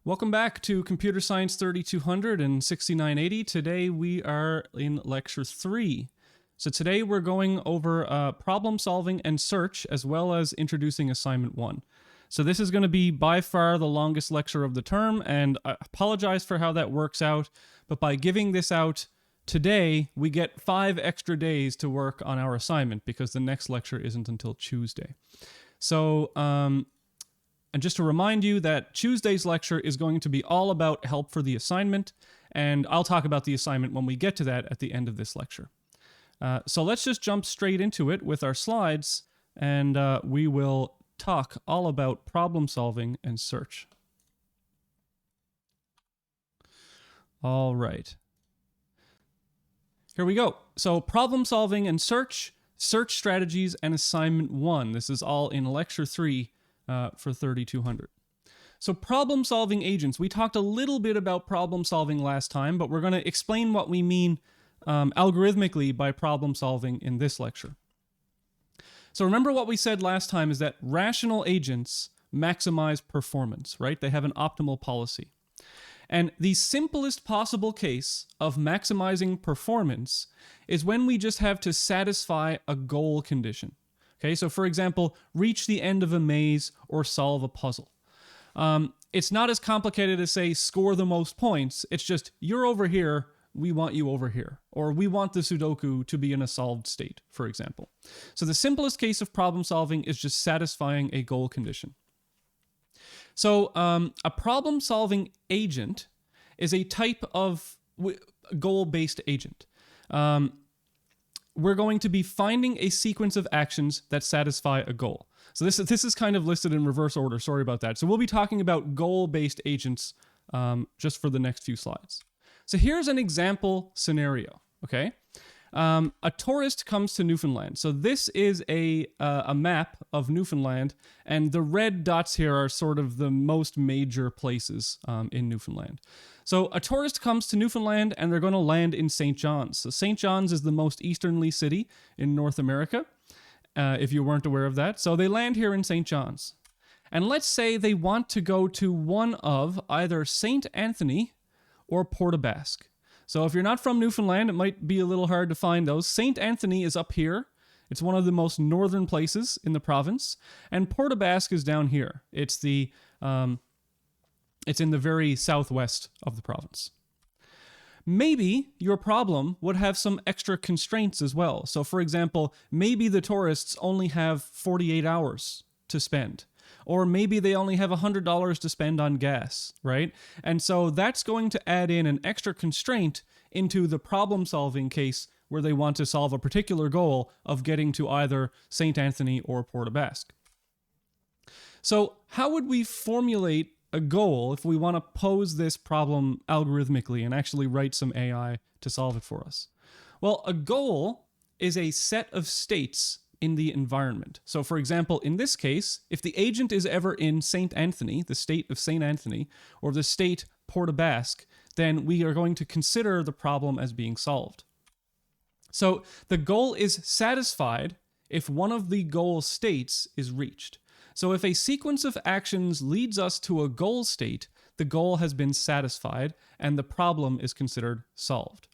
Welcome back to Computer Science 3200 and 6980. Today we are in Lecture 3. So today we're going over problem solving and search, as well as introducing Assignment 1. So this is going to be by far the longest lecture of the term, and I apologize for how that works out, but by giving this out today, we get 5 extra days to work on our assignment because the next lecture isn't until Tuesday. So, and just to remind you that Tuesday's lecture is going to be all about help for the assignment, and I'll talk about the assignment when we get to that at the end of this lecture. So let's just jump straight into it with our slides, and we will talk all about problem solving and search. All right. Here we go. So problem solving and search, search strategies, and assignment 1. This is all in lecture 3 for 3200. So problem solving agents. We talked a little bit about problem solving last time, but we're going to explain what we mean algorithmically by problem solving in this lecture. So remember what we said last time is that rational agents maximize performance, right? They have an optimal policy. And the simplest possible case of maximizing performance is when we just have to satisfy a goal condition. Okay, so for example, reach the end of a maze or solve a puzzle. It's not as complicated as, say, score the most points. It's just, you're over here, we want you over here. Or we want the Sudoku to be in a solved state, for example. So the simplest case of problem solving is just satisfying a goal condition. So a problem-solving agent is a type of goal-based agent. We're going to be finding a sequence of actions that satisfy a goal. So this is kind of listed in reverse order. Sorry about that. So we'll be talking about goal-based agents just for the next few slides. So here's an example scenario, okay? A tourist comes to Newfoundland. So this is a map of Newfoundland, and the red dots here are sort of the most major places in Newfoundland. So a tourist comes to Newfoundland, and they're going to land in St. John's. So St. John's is the most easterly city in North America, if you weren't aware of that. So they land here in St. John's. And let's say they want to go to one of either St. Anthony or Port aux Basques. So if you're not from Newfoundland, it might be a little hard to find those. St. Anthony is up here. It's one of the most northern places in the province. And Port aux Basques is down here. It's in the very southwest of the province. Maybe your problem would have some extra constraints as well. So for example, maybe the tourists only have 48 hours to spend. Or maybe they only have $100 to spend on gas, right? And so that's going to add in an extra constraint into the problem-solving case where they want to solve a particular goal of getting to either St. Anthony or Port aux Basques. So how would we formulate a goal if we want to pose this problem algorithmically and actually write some AI to solve it for us? Well, a goal is a set of states in the environment. So for example, in this case, if the agent is ever in St. Anthony, the state of St. Anthony, or the state Port aux Basques, then we are going to consider the problem as being solved. So the goal is satisfied if one of the goal states is reached. So if a sequence of actions leads us to a goal state, the goal has been satisfied and the problem is considered solved.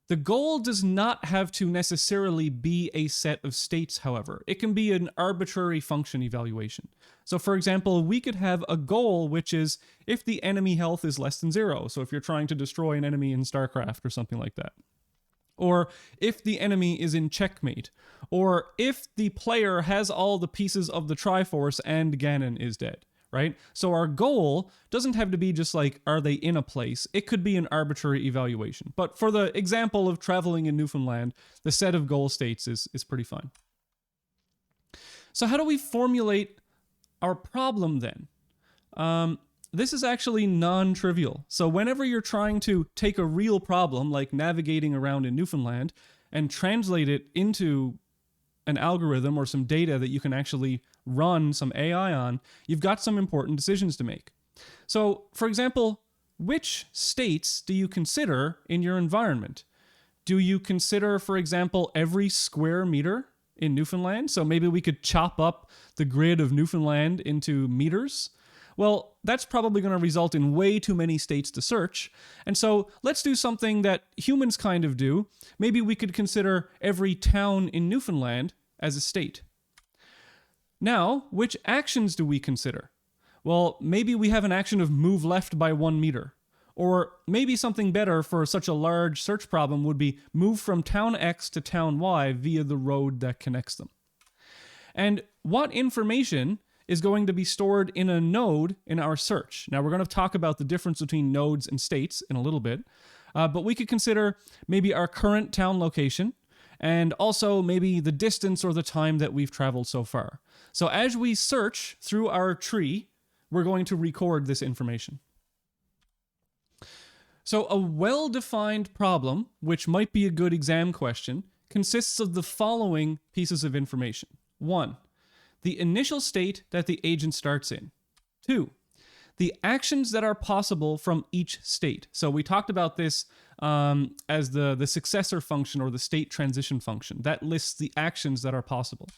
The goal does not have to necessarily be a set of states, however. It can be an arbitrary function evaluation. So for example, we could have a goal which is if the enemy health is less than 0. So if you're trying to destroy an enemy in StarCraft or something like that. Or if the enemy is in checkmate. Or if the player has all the pieces of the Triforce and Ganon is dead. Right? So our goal doesn't have to be just like, are they in a place? It could be an arbitrary evaluation. But for the example of traveling in Newfoundland, the set of goal states is pretty fine. So how do we formulate our problem then? This is actually non-trivial. So whenever you're trying to take a real problem, like navigating around in Newfoundland, and translate it into an algorithm or some data that you can actually run some AI on, you've got some important decisions to make. So, for example, which states do you consider in your environment? Do you consider, for example, every square meter in Newfoundland? So maybe we could chop up the grid of Newfoundland into meters. Well, that's probably going to result in way too many states to search. And so let's do something that humans kind of do. Maybe we could consider every town in Newfoundland as a state. Now, which actions do we consider? Well, maybe we have an action of move left by 1 meter. Or maybe something better for such a large search problem would be move from town X to town Y via the road that connects them. And what information is going to be stored in a node in our search? Now, we're going to talk about the difference between nodes and states in a little bit, but we could consider maybe our current town location and also maybe the distance or the time that we've traveled so far. So as we search through our tree, we're going to record this information. So a well-defined problem, which might be a good exam question, consists of the following pieces of information. 1, the initial state that the agent starts in. 2, the actions that are possible from each state. So we talked about this as the successor function or the state transition function. That lists the actions that are possible.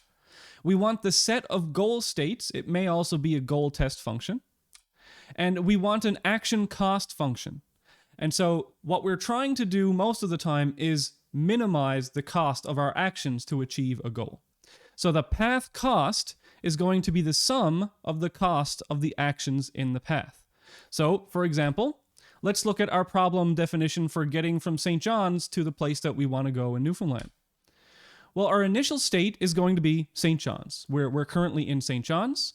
We want the set of goal states. It may also be a goal test function. And we want an action cost function. And so what we're trying to do most of the time is minimize the cost of our actions to achieve a goal. So the path cost is going to be the sum of the cost of the actions in the path. So, for example, let's look at our problem definition for getting from St. John's to the place that we want to go in Newfoundland. Well, our initial state is going to be St. John's. We're currently in St. John's.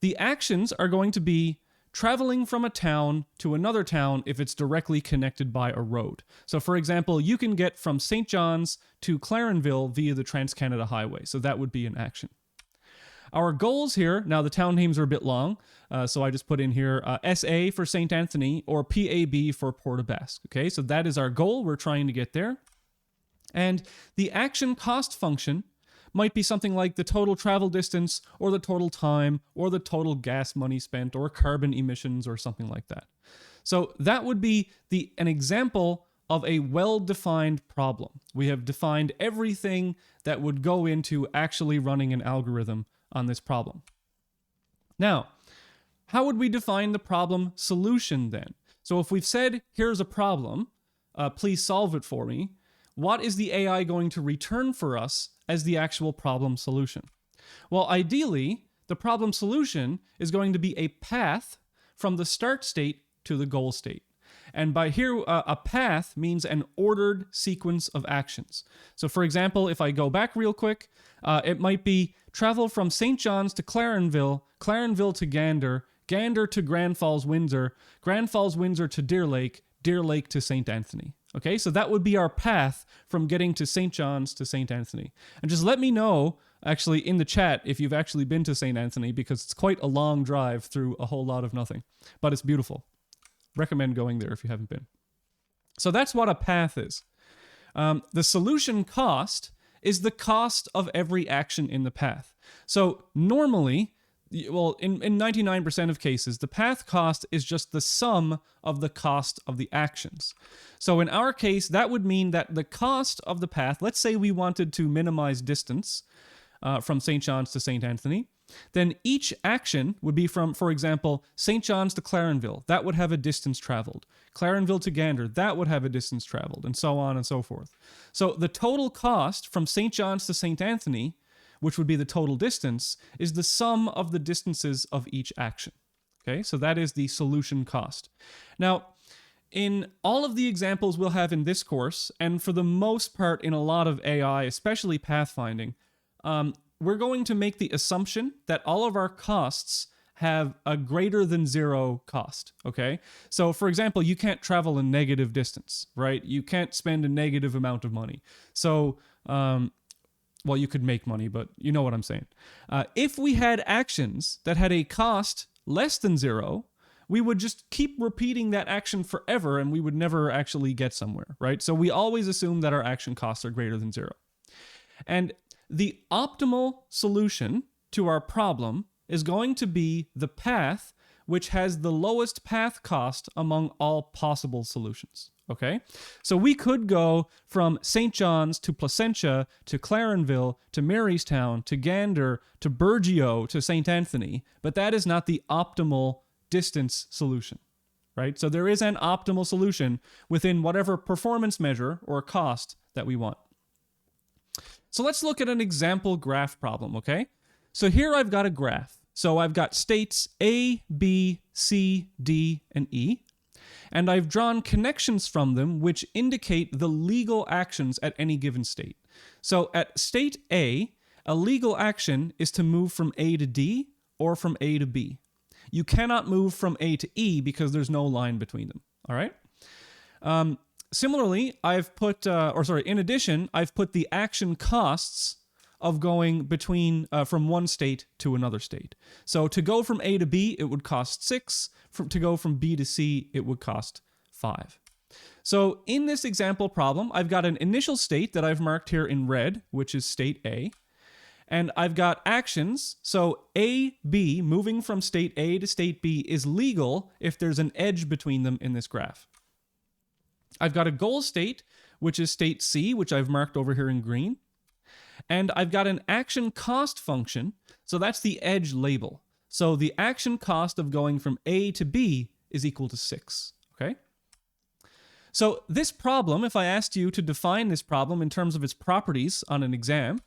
The actions are going to be traveling from a town to another town if it's directly connected by a road. So for example, you can get from St. John's to Clarenville via the Trans-Canada Highway. So that would be an action. Our goals here, now the town names are a bit long, so I just put in here SA for St. Anthony or PAB for Port aux Basques. Okay, so that is our goal. We're trying to get there. And the action cost function might be something like the total travel distance or the total time or the total gas money spent or carbon emissions or something like that. So that would be an example of a well-defined problem. We have defined everything that would go into actually running an algorithm on this problem. Now, how would we define the problem solution then? So if we've said, here's a problem, please solve it for me, what is the AI going to return for us as the actual problem solution? Well, ideally, the problem solution is going to be a path from the start state to the goal state. And by here, a path means an ordered sequence of actions. So for example, if I go back real quick, it might be travel from St. John's to Clarenville, Clarenville to Gander, Gander to Grand Falls, Windsor, Grand Falls, Windsor to Deer Lake to St. Anthony. Okay, so that would be our path from getting to St. John's to St. Anthony. And just let me know, actually, in the chat if you've actually been to St. Anthony, because it's quite a long drive through a whole lot of nothing. But it's beautiful. Recommend going there if you haven't been. So that's what a path is. The solution cost is the cost of every action in the path. So normally, well, in 99% of cases, the path cost is just the sum of the cost of the actions. So in our case, that would mean that the cost of the path, let's say we wanted to minimize distance from St. John's to St. Anthony, then each action would be from, for example, St. John's to Clarenville. That would have a distance traveled. Clarenville to Gander, that would have a distance traveled, and so on and so forth. So the total cost from St. John's to St. Anthony, which would be the total distance, is the sum of the distances of each action. Okay, so that is the solution cost. Now, in all of the examples we'll have in this course, and for the most part in a lot of AI, especially pathfinding, we're going to make the assumption that all of our costs have a greater than zero cost, okay? So for example, you can't travel a negative distance, right? You can't spend a negative amount of money. So, well, you could make money, but you know what I'm saying. If we had actions that had a cost less than zero, we would just keep repeating that action forever and we would never actually get somewhere, right? So we always assume that our action costs are greater than zero. And the optimal solution to our problem is going to be the path which has the lowest path cost among all possible solutions, Okay, so we could go from St. John's to Placentia to Clarenville to Marystown to Gander to Burgeo to St. Anthony, but that is not the optimal distance solution, right? So there is an optimal solution within whatever performance measure or cost that we want. So let's look at an example graph problem, okay? So here I've got a graph. So I've got states A, B, C, D, and E. And I've drawn connections from them which indicate the legal actions at any given state. So at state A, a legal action is to move from A to D or from A to B. You cannot move from A to E because there's no line between them, all right? Similarly, in addition, I've put the action costs of going between from one state to another state. So to go from A to B, it would cost 6. To go from B to C, it would cost 5. So in this example problem, I've got an initial state that I've marked here in red, which is state A. And I've got actions. So A, B, moving from state A to state B is legal if there's an edge between them in this graph. I've got a goal state, which is state C, which I've marked over here in green. And I've got an action cost function. So that's the edge label. So the action cost of going from A to B is equal to 6, okay? So this problem, if I asked you to define this problem in terms of its properties on an exam,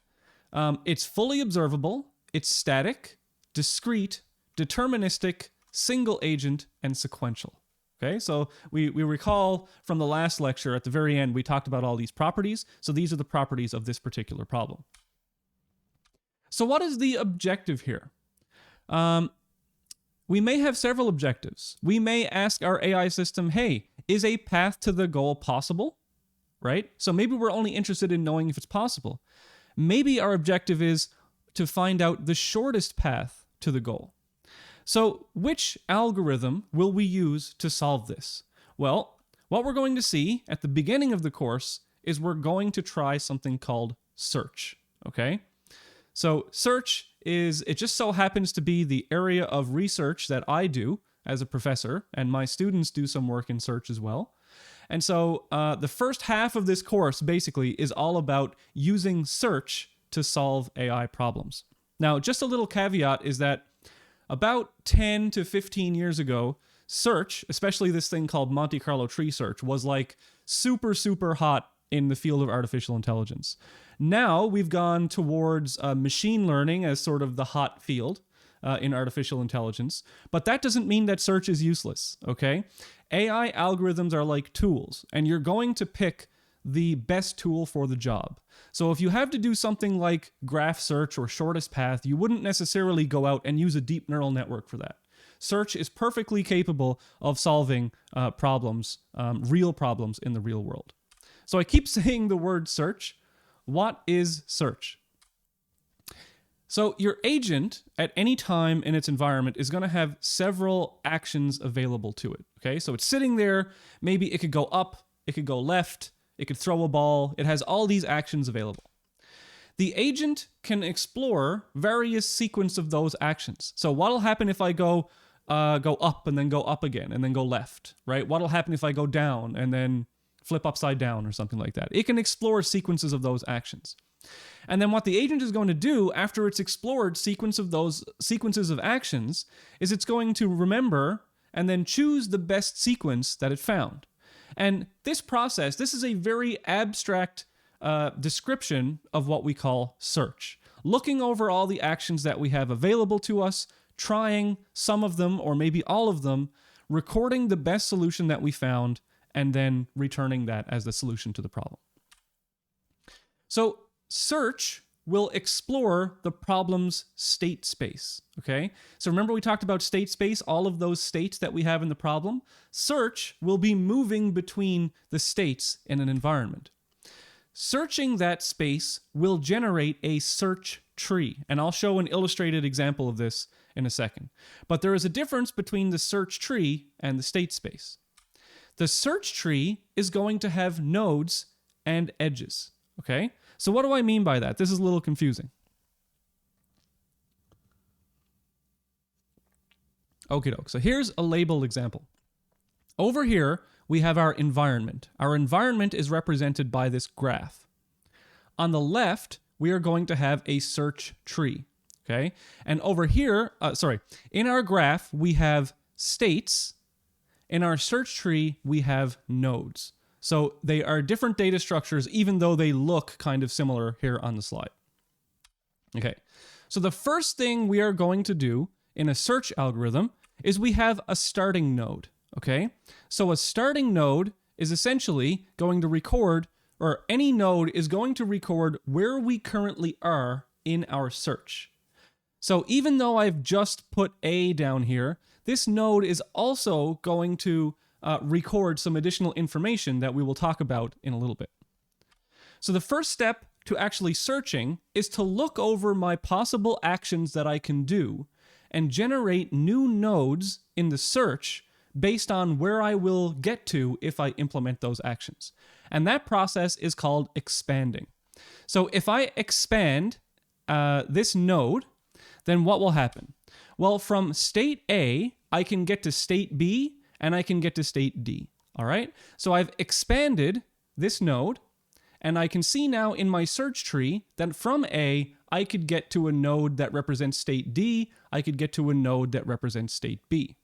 it's fully observable, it's static, discrete, deterministic, single agent, and sequential. Okay, so we recall from the last lecture at the very end, we talked about all these properties. So these are the properties of this particular problem. So what is the objective here? We may have several objectives. We may ask our AI system, hey, is a path to the goal possible? Right? So maybe we're only interested in knowing if it's possible. Maybe our objective is to find out the shortest path to the goal. So which algorithm will we use to solve this? Well, what we're going to see at the beginning of the course is we're going to try something called search, okay? So search it just so happens to be the area of research that I do as a professor, and my students do some work in search as well. And so the first half of this course basically is all about using search to solve AI problems. Now, just a little caveat is that about 10 to 15 years ago, search, especially this thing called Monte Carlo tree search, was like super, super hot in the field of artificial intelligence. Now we've gone towards machine learning as sort of the hot field in artificial intelligence, but that doesn't mean that search is useless, okay? AI algorithms are like tools, and you're going to pick the best tool for the job. So if you have to do something like graph search or shortest path, you wouldn't necessarily go out and use a deep neural network for that. Search is perfectly capable of solving problems, real problems in the real world. So I keep saying the word search. What is search? So your agent at any time in its environment is going to have several actions available to it. Okay, so it's sitting there. Maybe it could go up, it could go left, it could throw a ball. It has all these actions available. The agent can explore various sequence of those actions. So what'll happen if I go up and then go up again and then go left, right? What'll happen if I go down and then flip upside down or something like that? It can explore sequences of those actions. And then what the agent is going to do after it's explored sequences of actions is it's going to remember and then choose the best sequence that it found. And this process, this is a very abstract description of what we call search. Looking over all the actions that we have available to us, trying some of them or maybe all of them, recording the best solution that we found, and then returning that as the solution to the problem. So search will explore the problem's state space, okay? So remember we talked about state space, all of those states that we have in the problem? Search will be moving between the states in an environment. Searching that space will generate a search tree, and I'll show an illustrated example of this in a second. But there is a difference between the search tree and the state space. The search tree is going to have nodes and edges, okay? So what do I mean by that? This is a little confusing. Okie doke. So here's a labeled example. Over here, we have our environment. Our environment is represented by this graph. On the left, we are going to have a search tree, okay? And over here, in our graph, we have states. In our search tree, we have nodes. So they are different data structures, even though they look kind of similar here on the slide. Okay, so the first thing we are going to do in a search algorithm is we have a starting node, okay? So a starting node is essentially going to record, or any node is going to record where we currently are in our search. So even though I've just put A down here, this node is also going to record some additional information that we will talk about in a little bit. So the first step to actually searching is to look over my possible actions that I can do and generate new nodes in the search based on where I will get to if I implement those actions. And that process is called expanding. So if I expand this node, then what will happen? Well, from state A, I can get to state B, and I can get to state D, all right? So I've expanded this node, and I can see now in my search tree that from A, I could get to a node that represents state D, I could get to a node that represents state B.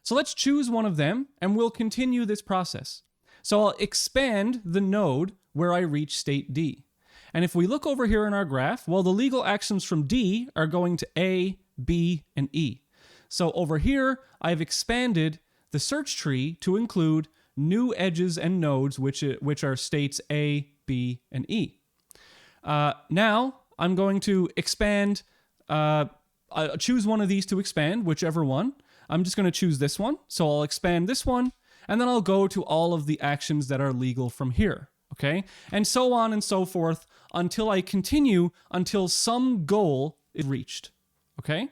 So let's choose one of them, and we'll continue this process. So I'll expand the node where I reach state D. And if we look over here in our graph, well, the legal actions from D are going to A, B, and E. So over here, I've expanded the search tree to include new edges and nodes, which are states A, B, and E. Now, I'm going to expand, choose one of these to expand, whichever one. I'm just going to choose this one. So I'll expand this one, and then I'll go to all of the actions that are legal from here. Okay? And so on and so forth until I continue until some goal is reached. Okay?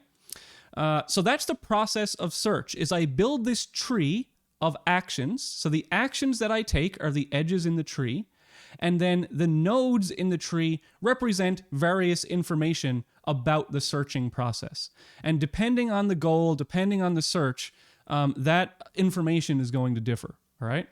So that's the process of search, is I build this tree of actions. So the actions that I take are the edges in the tree, and then the nodes in the tree represent various information about the searching process. And depending on the goal, depending on the search, that information is going to differ, all right?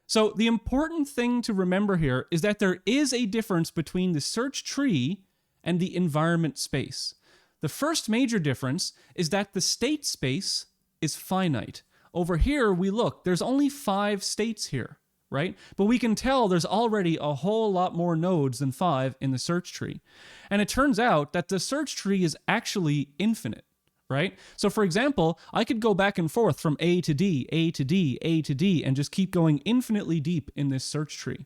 So the important thing to remember here is that there is a difference between the search tree and the environment space. The first major difference is that the state space is finite. Over here, we look, there's only 5 states here, right? But we can tell there's already a whole lot more nodes than 5 in the search tree. And it turns out that the search tree is actually infinite, right? So for example, I could go back and forth from A to D, A to D, A to D, and just keep going infinitely deep in this search tree.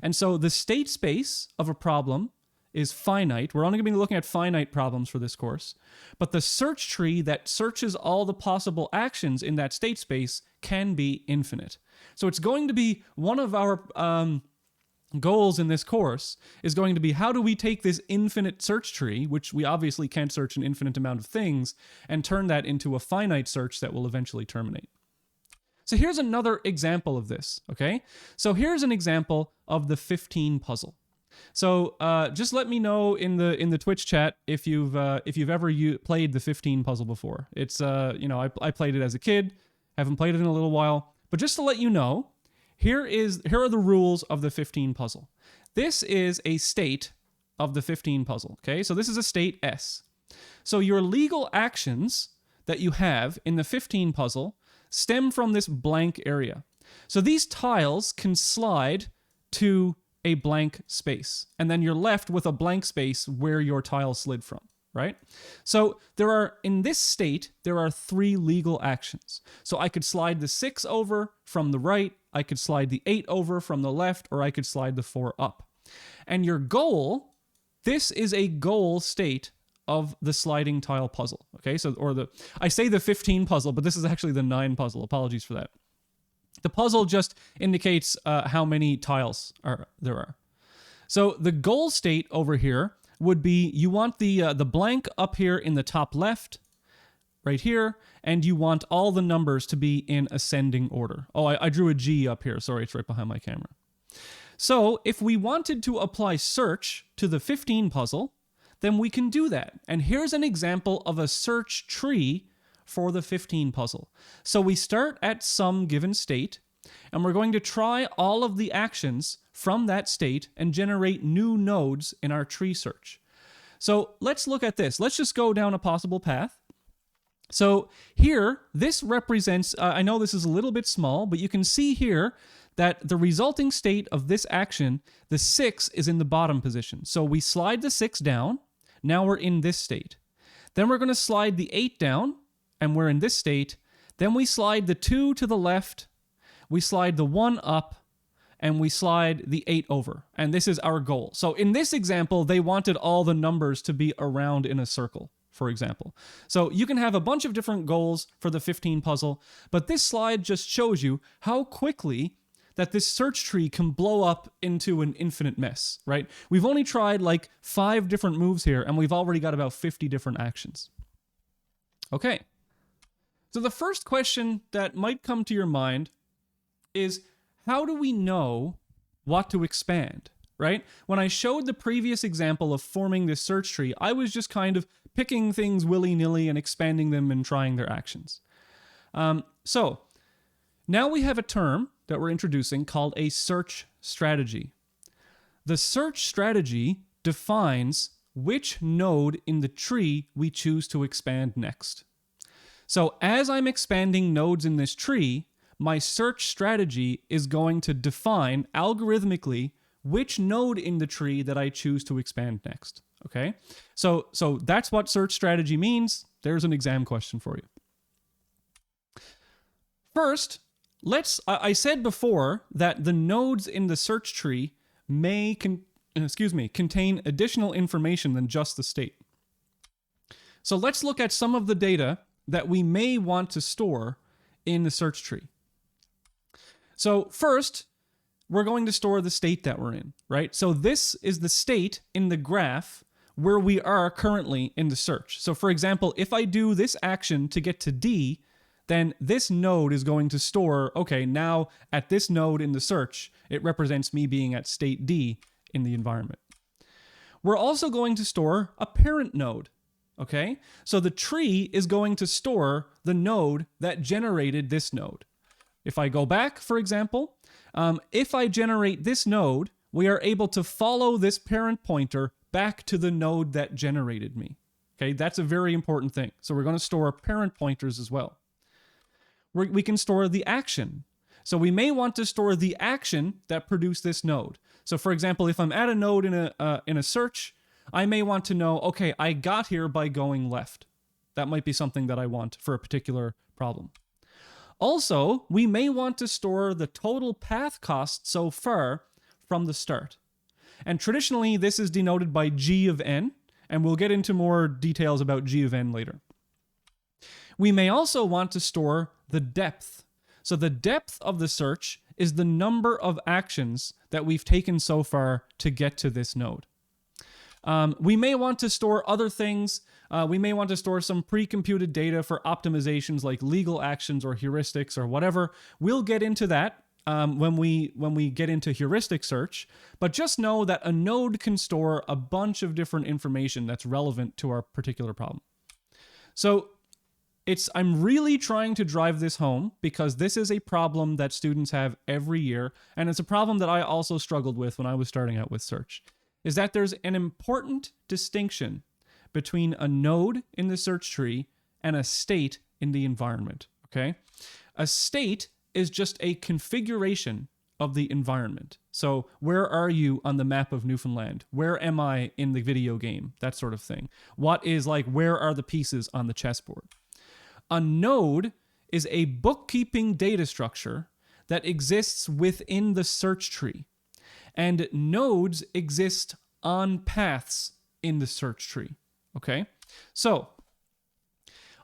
And so the state space of a problem is finite. We're only going to be looking at finite problems for this course. But the search tree that searches all the possible actions in that state space can be infinite. So it's going to be one of our goals in this course is going to be how do we take this infinite search tree, which we obviously can't search an infinite amount of things, and turn that into a finite search that will eventually terminate. So here's another example of this, okay? So here's an example of the 15 puzzle. So just let me know in the Twitch chat if you've ever played the 15 puzzle before. It's I played it as a kid, haven't played it in a little while, but just to let you know, here are the rules of the 15 puzzle. This is a state of the 15 puzzle. Okay, so this is a state S. So your legal actions that you have in the 15 puzzle stem from this blank area. So these tiles can slide to a blank space, and then you're left with a blank space where your tile slid from, right? So in this state, there are 3 legal actions. So I could slide the 6 over from the right, I could slide the 8 over from the left, or I could slide the 4 up. And your goal, this is a goal state of the sliding tile puzzle, okay? I say the 15 puzzle, but this is actually the 9 puzzle. Apologies for that. The puzzle just indicates how many tiles there are. So the goal state over here would be you want the blank up here in the top left, right here, and you want all the numbers to be in ascending order. Oh, I drew a G up here. Sorry, it's right behind my camera. So if we wanted to apply search to the 15 puzzle, then we can do that. And here's an example of a search tree for the 15 puzzle. So we start at some given state, and we're going to try all of the actions from that state and generate new nodes in our tree search. So let's look at this. Let's just go down a possible path. So here, this represents, I know this is a little bit small, but you can see here that the resulting state of this action, the 6 is in the bottom position. So we slide the 6 down, now we're in this state. Then we're going to slide the 8 down, and we're in this state. Then we slide the 2 to the left, we slide the 1 up, and we slide the 8 over. And this is our goal. So in this example, they wanted all the numbers to be around in a circle, for example. So you can have a bunch of different goals for the 15 puzzle, but this slide just shows you how quickly that this search tree can blow up into an infinite mess, right? We've only tried like 5 different moves here, and we've already got about 50 different actions. Okay. So the first question that might come to your mind is, how do we know what to expand, right? When I showed the previous example of forming this search tree, I was just kind of picking things willy-nilly and expanding them and trying their actions. So now we have a term that we're introducing called a search strategy. The search strategy defines which node in the tree we choose to expand next. So as I'm expanding nodes in this tree, my search strategy is going to define algorithmically which node in the tree that I choose to expand next. Okay? So that's what search strategy means. There's an exam question for you. First, I said before that the nodes in the search tree may contain additional information than just the state. So let's look at some of the data that we may want to store in the search tree. So first, we're going to store the state that we're in, right? So this is the state in the graph where we are currently in the search. So for example, if I do this action to get to D, then this node is going to store, okay, now at this node in the search, it represents me being at state D in the environment. We're also going to store a parent node, okay? So the tree is going to store the node that generated this node. If I go back, for example, if I generate this node, we are able to follow this parent pointer back to the node that generated me. Okay, that's a very important thing. So we're going to store parent pointers as well. We can store the action. So we may want to store the action that produced this node. So for example, if I'm at a node in a search, I may want to know, okay, I got here by going left. That might be something that I want for a particular problem. Also, we may want to store the total path cost so far from the start. And traditionally, this is denoted by g of n, and we'll get into more details about g of n later. We may also want to store the depth. So the depth of the search is the number of actions that we've taken so far to get to this node. We may want to store other things. We may want to store some pre-computed data for optimizations like legal actions or heuristics or whatever. We'll get into that when we get into heuristic search, but just know that a node can store a bunch of different information that's relevant to our particular problem. So I'm really trying to drive this home because this is a problem that students have every year, and it's a problem that I also struggled with when I was starting out with search, is that there's an important distinction between a node in the search tree and a state in the environment, okay? A state is just a configuration of the environment. So where are you on the map of Newfoundland? Where am I in the video game? That sort of thing. Where are the pieces on the chessboard? A node is a bookkeeping data structure that exists within the search tree. And nodes exist on paths in the search tree, okay? So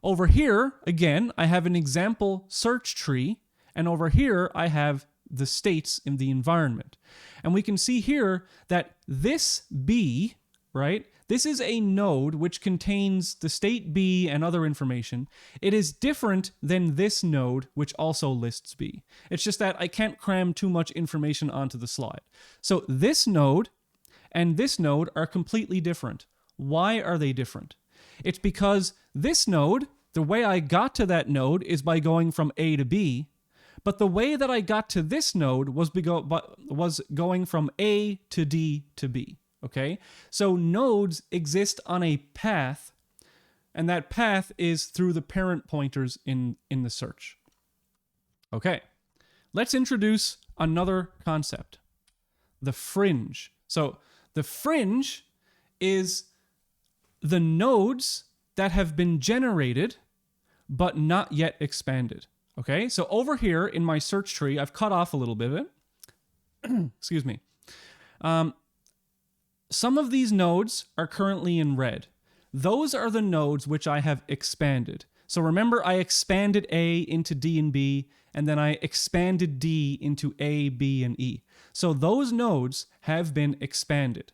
over here, again, I have an example search tree, and over here I have the states in the environment. And we can see here that this B, right? This is a node which contains the state B and other information. It is different than this node, which also lists B. It's just that I can't cram too much information onto the slide. So this node and this node are completely different. Why are they different? It's because this node, the way I got to that node is by going from A to B, but the way that I got to this node was going from A to D to B, okay? So nodes exist on a path, and that path is through the parent pointers in the search. Okay, let's introduce another concept, the fringe. So the fringe is the nodes that have been generated but not yet expanded. Okay, so over here in my search tree, I've cut off a little bit of it. Excuse me. Some of these nodes are currently in red. Those are the nodes which I have expanded. So remember, I expanded A into D and B, and then I expanded D into A, B, and E. So those nodes have been expanded.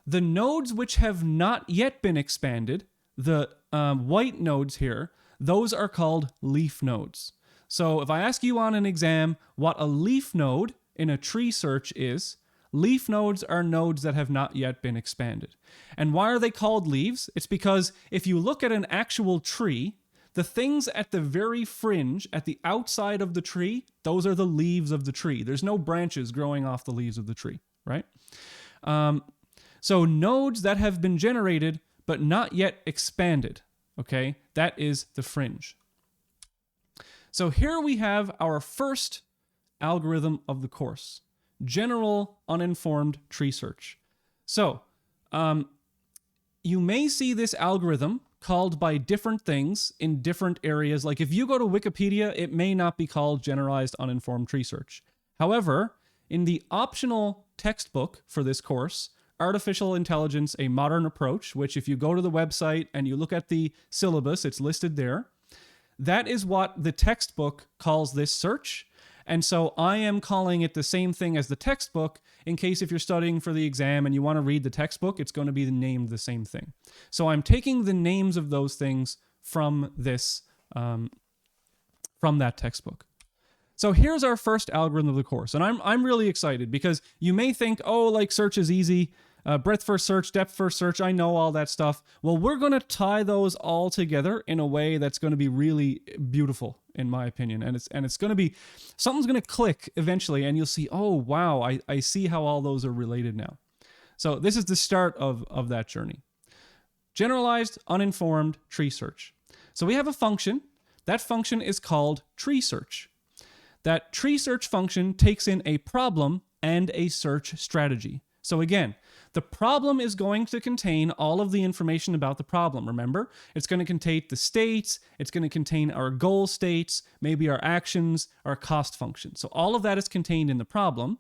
The nodes which have not yet been expanded, the white nodes here, those are called leaf nodes. So if I ask you on an exam what a leaf node in a tree search is, leaf nodes are nodes that have not yet been expanded. And why are they called leaves? It's because if you look at an actual tree, the things at the very fringe, at the outside of the tree, those are the leaves of the tree. There's no branches growing off the leaves of the tree, right? So nodes that have been generated but not yet expanded, okay? That is the fringe. So here we have our first algorithm of the course, general uninformed tree search. So you may see this algorithm called by different things in different areas. Like if you go to Wikipedia, it may not be called generalized uninformed tree search. However, in the optional textbook for this course, Artificial Intelligence, A Modern Approach, which if you go to the website and you look at the syllabus, it's listed there. That is what the textbook calls this search. And so I am calling it the same thing as the textbook in case if you're studying for the exam and you want to read the textbook, it's going to be named the same thing. So I'm taking the names of those things from this, from that textbook. So here's our first algorithm of the course. And I'm really excited because you may think, oh, like search is easy. Breadth first search, depth first search, I know all that stuff. Well, we're going to tie those all together in a way that's going to be really beautiful, in my opinion. And it's going to be, something's going to click eventually, and you'll see, oh, wow, I see how all those are related now. So this is the start of that journey. Generalized, uninformed tree search. So we have a function. That function is called tree search. That tree search function takes in a problem and a search strategy. So again, the problem is going to contain all of the information about the problem. Remember, it's going to contain the states, it's going to contain our goal states, maybe our actions, our cost function. So all of that is contained in the problem.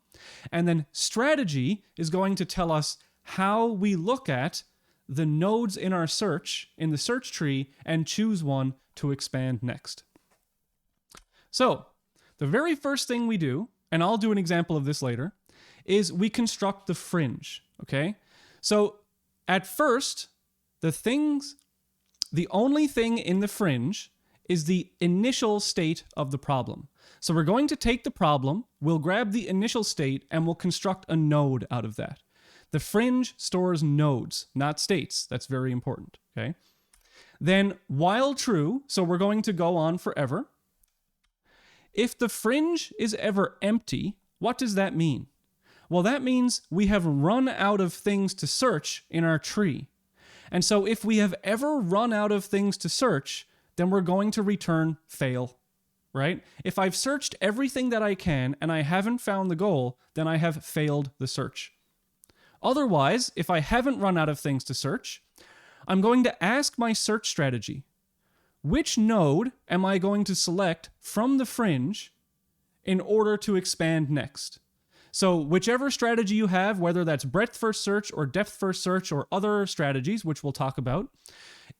And then strategy is going to tell us how we look at the nodes in our search, in the search tree, and choose one to expand next. So the very first thing we do, and I'll do an example of this later, is we construct the fringe, okay? So at first, the only thing in the fringe is the initial state of the problem. So we're going to take the problem, we'll grab the initial state, and we'll construct a node out of that. The fringe stores nodes, not states. That's very important, okay? Then while true, so we're going to go on forever. If the fringe is ever empty, what does that mean? Well, that means we have run out of things to search in our tree. And so if we have ever run out of things to search, then we're going to return fail, right? If I've searched everything that I can and I haven't found the goal, then I have failed the search. Otherwise, if I haven't run out of things to search, I'm going to ask my search strategy, which node am I going to select from the fringe in order to expand next? So whichever strategy you have, whether that's breadth first search or depth first search or other strategies, which we'll talk about,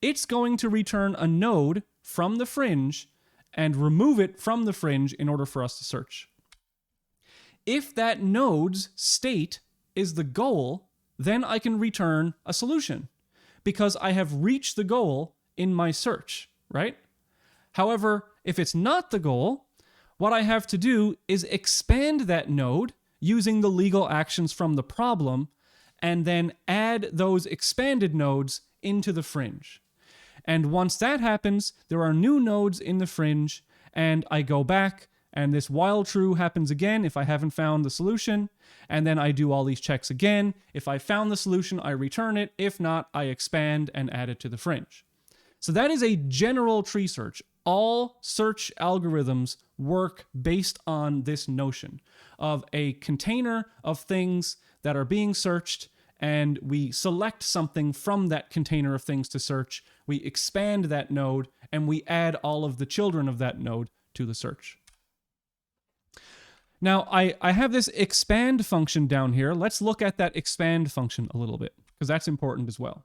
it's going to return a node from the fringe and remove it from the fringe in order for us to search. If that node's state is the goal, then I can return a solution because I have reached the goal in my search, right? However, if it's not the goal, what I have to do is expand that node using the legal actions from the problem and then add those expanded nodes into the fringe. And once that happens, there are new nodes in the fringe, and I go back, and this while true happens again if I haven't found the solution, and then I do all these checks again. If I found the solution, I return it. If not, I expand and add it to the fringe. So that is a general tree search. All search algorithms work based on this notion of a container of things that are being searched, and we select something from that container of things to search, we expand that node, and we add all of the children of that node to the search. Now, I have this expand function down here. Let's look at that expand function a little bit, because that's important as well.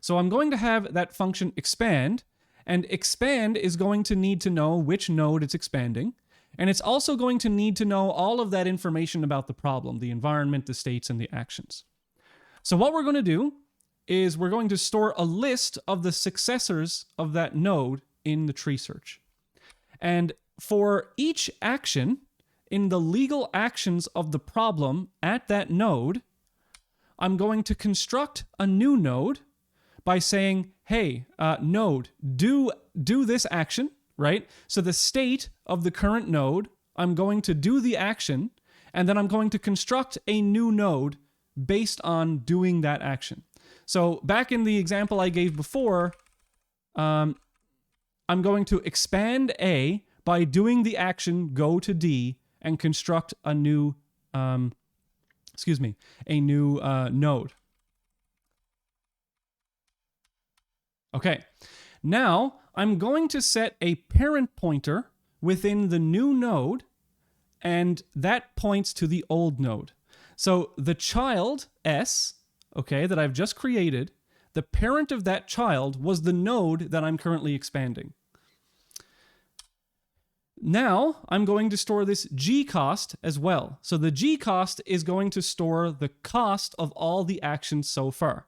So I'm going to have that function expand, and expand is going to need to know which node it's expanding, and it's also going to need to know all of that information about the problem, the environment, the states, and the actions. So what we're going to do is we're going to store a list of the successors of that node in the tree search. And for each action in the legal actions of the problem at that node, I'm going to construct a new node by saying, hey, node, do this action, right? So the state of the current node, I'm going to do the action, and then I'm going to construct a new node based on doing that action. So back in the example I gave before, I'm going to expand A by doing the action go to D and construct a new, node. Okay, now I'm going to set a parent pointer within the new node, and that points to the old node. So the child S, okay, that I've just created, the parent of that child was the node that I'm currently expanding. Now I'm going to store this G cost as well. So the G cost is going to store the cost of all the actions so far.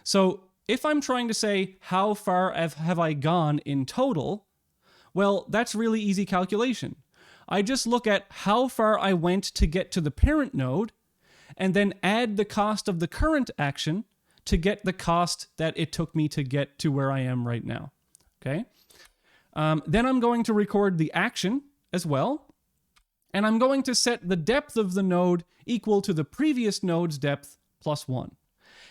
So if I'm trying to say how far have I gone in total, well, that's really easy calculation. I just look at how far I went to get to the parent node, and then add the cost of the current action to get the cost that it took me to get to where I am right now. Okay? Then I'm going to record the action as well, and I'm going to set the depth of the node equal to the previous node's depth plus 1.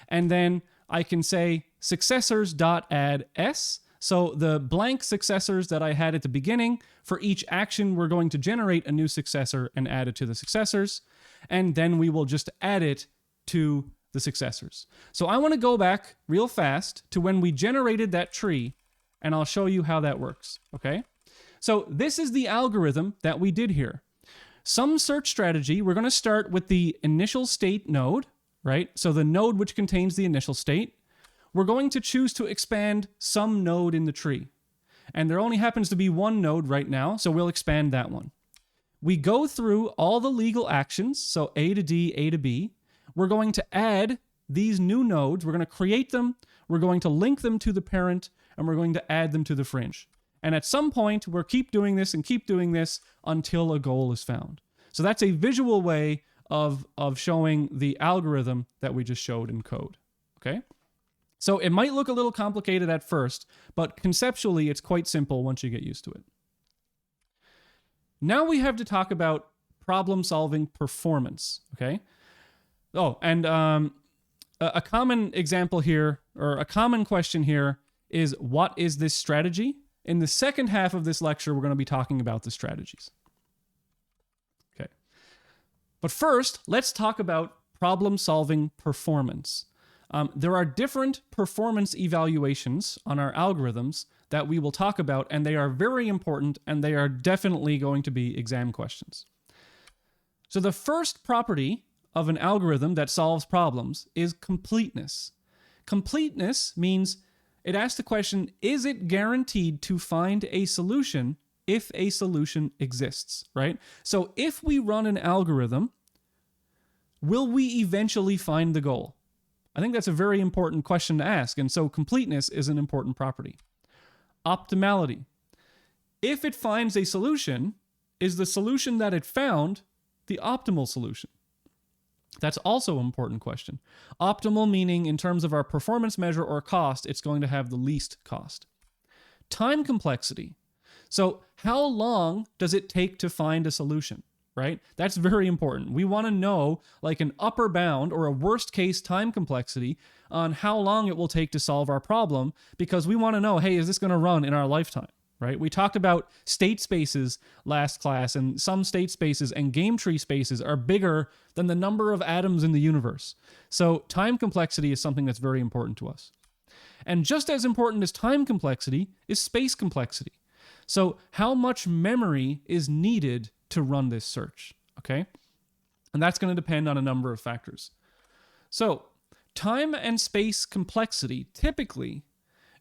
And then I can say successors.add s. So the blank successors that I had at the beginning, for each action, we're going to generate a new successor and add it to the successors. And then we will just add it to the successors. So I want to go back real fast to when we generated that tree, and I'll show you how that works, okay? So this is the algorithm that we did here. Some search strategy, we're going to start with the initial state node, right? So the node which contains the initial state. We're going to choose to expand some node in the tree. And there only happens to be one node right now, so we'll expand that one. We go through all the legal actions, so A to D, A to B. We're going to add these new nodes. We're going to create them. We're going to link them to the parent, and we're going to add them to the fringe. And at some point, we'll keep doing this until a goal is found. So that's a visual way of showing the algorithm that we just showed in code, okay? So it might look a little complicated at first, but conceptually, it's quite simple once you get used to it. Now we have to talk about problem-solving performance, okay? Oh, and a common example here, or a common question here, is what is this strategy? In the second half of this lecture, we're going to be talking about the strategies. Okay. But first, let's talk about problem-solving performance. There are different performance evaluations on our algorithms that we will talk about, and they are very important, and they are definitely going to be exam questions. So the first property of an algorithm that solves problems is completeness. Completeness means it asks the question, is it guaranteed to find a solution if a solution exists, right? So if we run an algorithm, will we eventually find the goal? I think that's a very important question to ask, and so completeness is an important property. Optimality. If it finds a solution, is the solution that it found the optimal solution? That's also an important question. Optimal meaning in terms of our performance measure or cost, it's going to have the least cost. time complexity. So how long does it take to find a solution, right? That's very important. We want to know like an upper bound or a worst case time complexity on how long it will take to solve our problem, because we want to know, hey, is this going to run in our lifetime, right? We talked about state spaces last class, and some state spaces and game tree spaces are bigger than the number of atoms in the universe. So time complexity is something that's very important to us. And just as important as time complexity is space complexity. So how much memory is needed to run this search, okay? And that's going to depend on a number of factors. So time and space complexity typically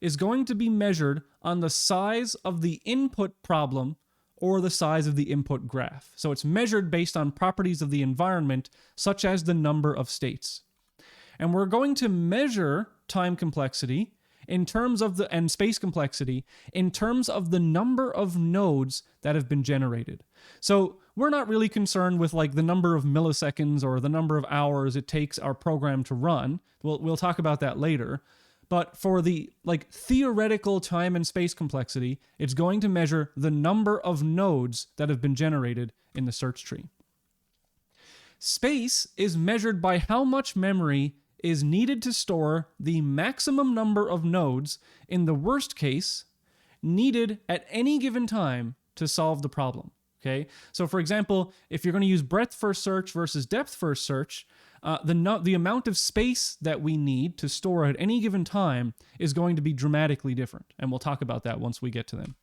is going to be measured on the size of the input problem or the size of the input graph. So it's measured based on properties of the environment, such as the number of states. And we're going to measure time complexity in terms of and space complexity in terms of the number of nodes that have been generated. So we're not really concerned with like the number of milliseconds or the number of hours it takes our program to run. We'll talk about that later. But for the like theoretical time and space complexity, it's going to measure the number of nodes that have been generated in the search tree. Space is measured by how much memory is needed to store the maximum number of nodes in the worst case needed at any given time to solve the problem. Okay, so for example, if you're going to use breadth first search versus depth first search, the amount of space that we need to store at any given time is going to be dramatically different, and we'll talk about that once we get to them.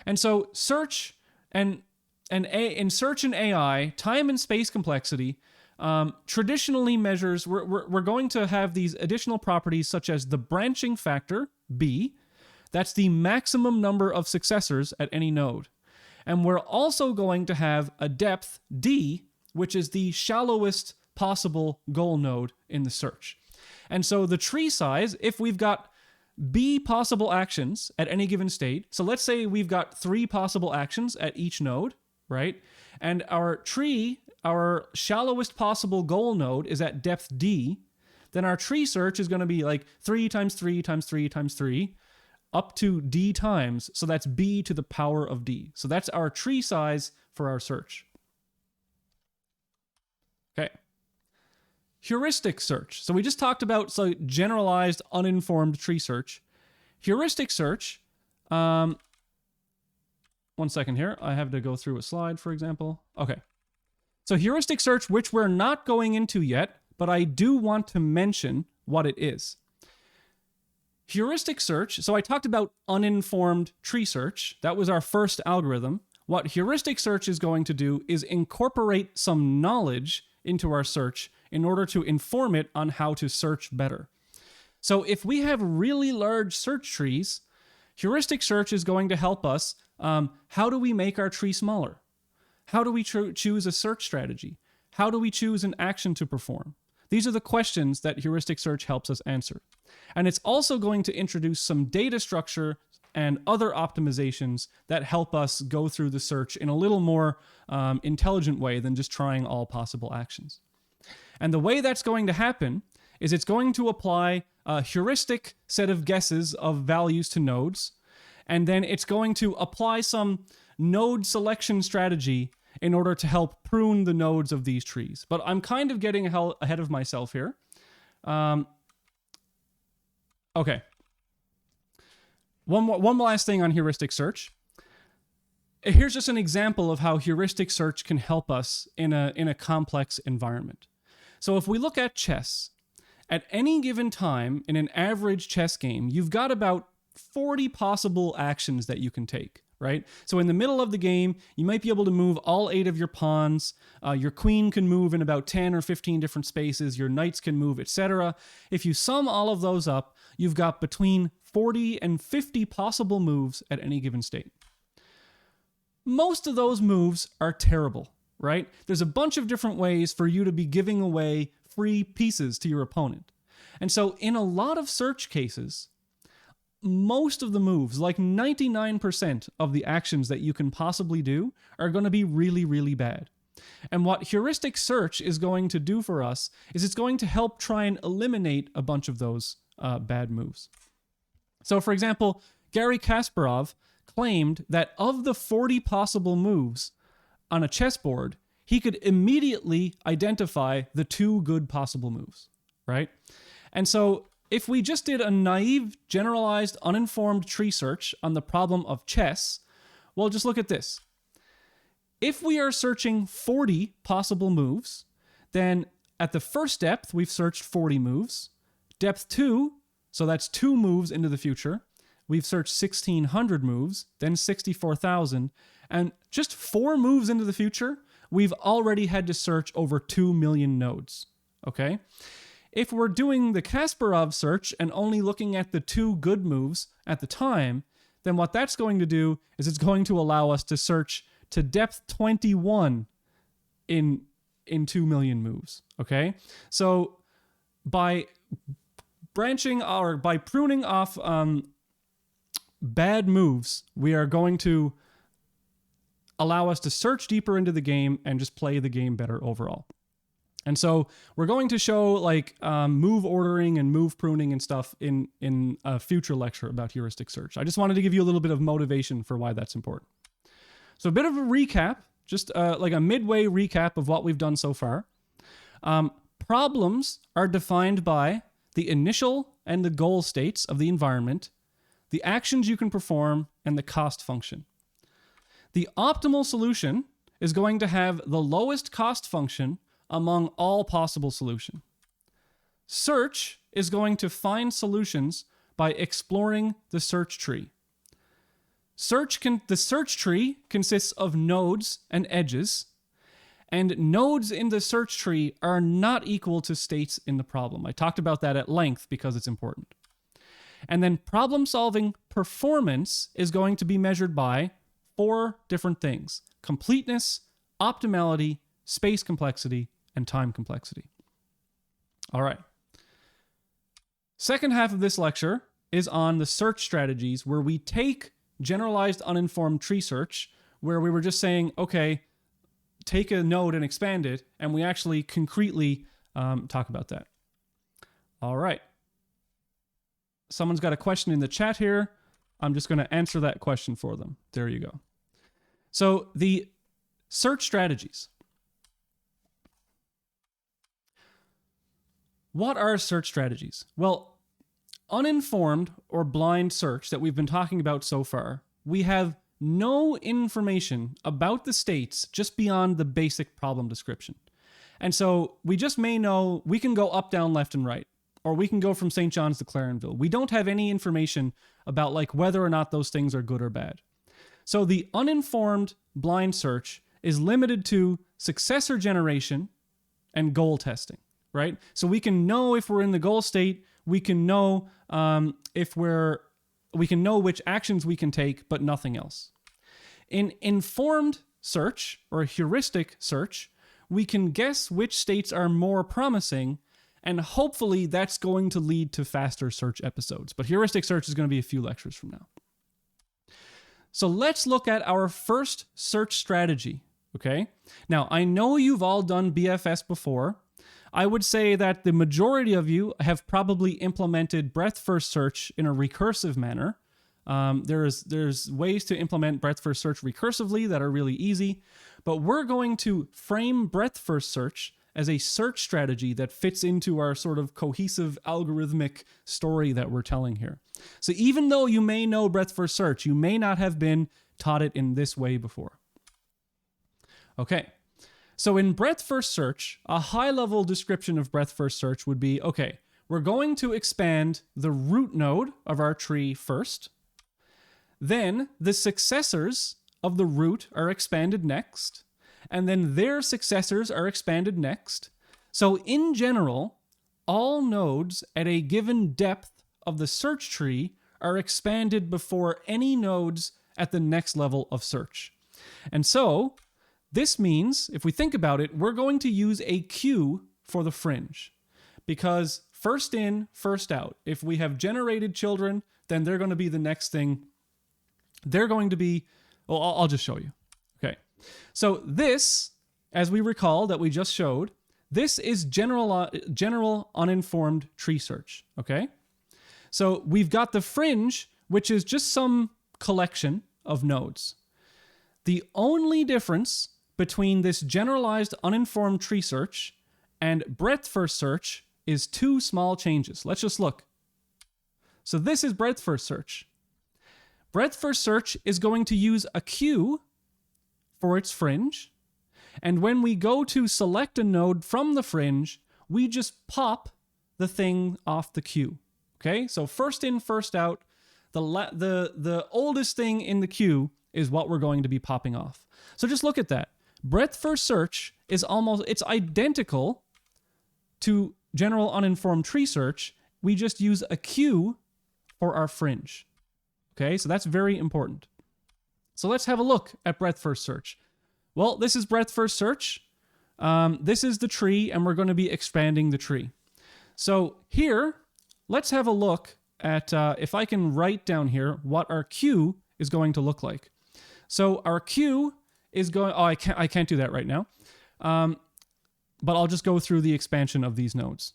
And so search in search and AI, time and space complexity traditionally measures, we're going to have these additional properties such as the branching factor, B, that's the maximum number of successors at any node. And we're also going to have a depth, D, which is the shallowest possible goal node in the search. And so the tree size, if we've got B possible actions at any given state, so let's say we've got 3 possible actions at each node, right? And our tree, our shallowest possible goal node is at depth D, then our tree search is going to be like 3 times 3 times 3 times 3 up to D times, so that's B to the power of D. So that's our tree size for our search. Okay. Heuristic search. So we just talked about generalized uninformed tree search. Heuristic search, one second here. I have to go through a slide, for example. Okay. So heuristic search, which we're not going into yet, but I do want to mention what it is. Heuristic search, so I talked about uninformed tree search. That was our first algorithm. What heuristic search is going to do is incorporate some knowledge into our search in order to inform it on how to search better. So if we have really large search trees, heuristic search is going to help us. How do we make our tree smaller? How do we choose a search strategy? How do we choose an action to perform? These are the questions that heuristic search helps us answer. And it's also going to introduce some data structure and other optimizations that help us go through the search in a little more intelligent way than just trying all possible actions. And the way that's going to happen is it's going to apply a heuristic set of guesses of values to nodes, and then it's going to apply some node selection strategy in order to help prune the nodes of these trees. But I'm kind of getting ahead of myself here. Okay. One last thing on heuristic search. Here's just an example of how heuristic search can help us in a complex environment. So if we look at chess, at any given time in an average chess game, you've got about 40 possible actions that you can take, right? So in the middle of the game, you might be able to move all 8 of your pawns. Your queen can move in about 10 or 15 different spaces. Your knights can move, etc. If you sum all of those up, you've got between 40 and 50 possible moves at any given state. Most of those moves are terrible, right? There's a bunch of different ways for you to be giving away free pieces to your opponent. And so in a lot of search cases, most of the moves, like 99% of the actions that you can possibly do, are going to be really, really bad. And what heuristic search is going to do for us is it's going to help try and eliminate a bunch of those bad moves. So for example, Garry Kasparov claimed that of the 40 possible moves on a chessboard, he could immediately identify the 2 good possible moves, right? And so if we just did a naive, generalized, uninformed tree search on the problem of chess, well, just look at this. If we are searching 40 possible moves, then at the first depth, we've searched 40 moves. Depth 2, so that's 2 moves into the future. We've searched 1,600 moves, then 64,000. And just 4 moves into the future, we've already had to search over 2 million nodes, okay? If we're doing the Kasparov search and only looking at the 2 good moves at the time, then what that's going to do is it's going to allow us to search to depth 21 in 2 million moves, okay? So by branching or by pruning off bad moves, we are going to allow us to search deeper into the game and just play the game better overall. And so we're going to show like move ordering and move pruning and stuff in a future lecture about heuristic search. I just wanted to give you a little bit of motivation for why that's important. So a bit of a recap, just like a midway recap of what we've done so far. Problems are defined by the initial and the goal states of the environment, the actions you can perform, and the cost function. The optimal solution is going to have the lowest cost function among all possible solutions. Search is going to find solutions by exploring the search tree. The search tree consists of nodes and edges, and nodes in the search tree are not equal to states in the problem. I talked about that at length because it's important. And then problem-solving performance is going to be measured by 4 different things: completeness, optimality, space complexity, and time complexity. All right. Second half of this lecture is on the search strategies, where we take generalized uninformed tree search, where we were just saying, okay, take a node and expand it, and we actually concretely talk about that. All right. Someone's got a question in the chat here. I'm just going to answer that question for them. There you go. So the search strategies. What are search strategies? Well, uninformed or blind search that we've been talking about so far, we have no information about the states just beyond the basic problem description. And so we just may know we can go up, down, left, and right, or we can go from St. John's to Clarenville. We don't have any information about like whether or not those things are good or bad. So the uninformed blind search is limited to successor generation and goal testing, right? So we can know if we're in the goal state, we can know we can know which actions we can take, but nothing else. In informed search or heuristic search, we can guess which states are more promising, and hopefully that's going to lead to faster search episodes. But heuristic search is going to be a few lectures from now. So let's look at our first search strategy, okay? Now, I know you've all done BFS before. I would say that the majority of you have probably implemented breadth-first search in a recursive manner. There's ways to implement breadth-first search recursively that are really easy, but we're going to frame breadth-first search as a search strategy that fits into our sort of cohesive algorithmic story that we're telling here. So even though you may know breadth-first search, you may not have been taught it in this way before. Okay. So in breadth-first search, a high-level description of breadth-first search would be, okay, we're going to expand the root node of our tree first. Then the successors of the root are expanded next. And then their successors are expanded next. So in general, all nodes at a given depth of the search tree are expanded before any nodes at the next level of search. And so this means, if we think about it, we're going to use a queue for the fringe, because first in, first out. If we have generated children, then they're going to be the next thing. They're going to be, well, I'll just show you. Okay. So this, as we recall that we just showed, this is general uninformed tree search. Okay. So we've got the fringe, which is just some collection of nodes. The only difference between this generalized uninformed tree search and breadth-first search is two small changes. Let's just look. So this is breadth-first search. Breadth-first search is going to use a queue for its fringe, and when we go to select a node from the fringe, we just pop the thing off the queue. Okay, so first in, first out. The oldest thing in the queue is what we're going to be popping off. So just look at that. Breadth-first search is it's identical to general uninformed tree search. We just use a queue for our fringe. Okay, so that's very important. So let's have a look at breadth-first search. Well, this is breadth-first search. This is the tree, and we're going to be expanding the tree. So here, let's have a look at, if I can write down here, what our queue is going to look like. So our queue is going, I can't do that right now. But I'll just go through the expansion of these nodes.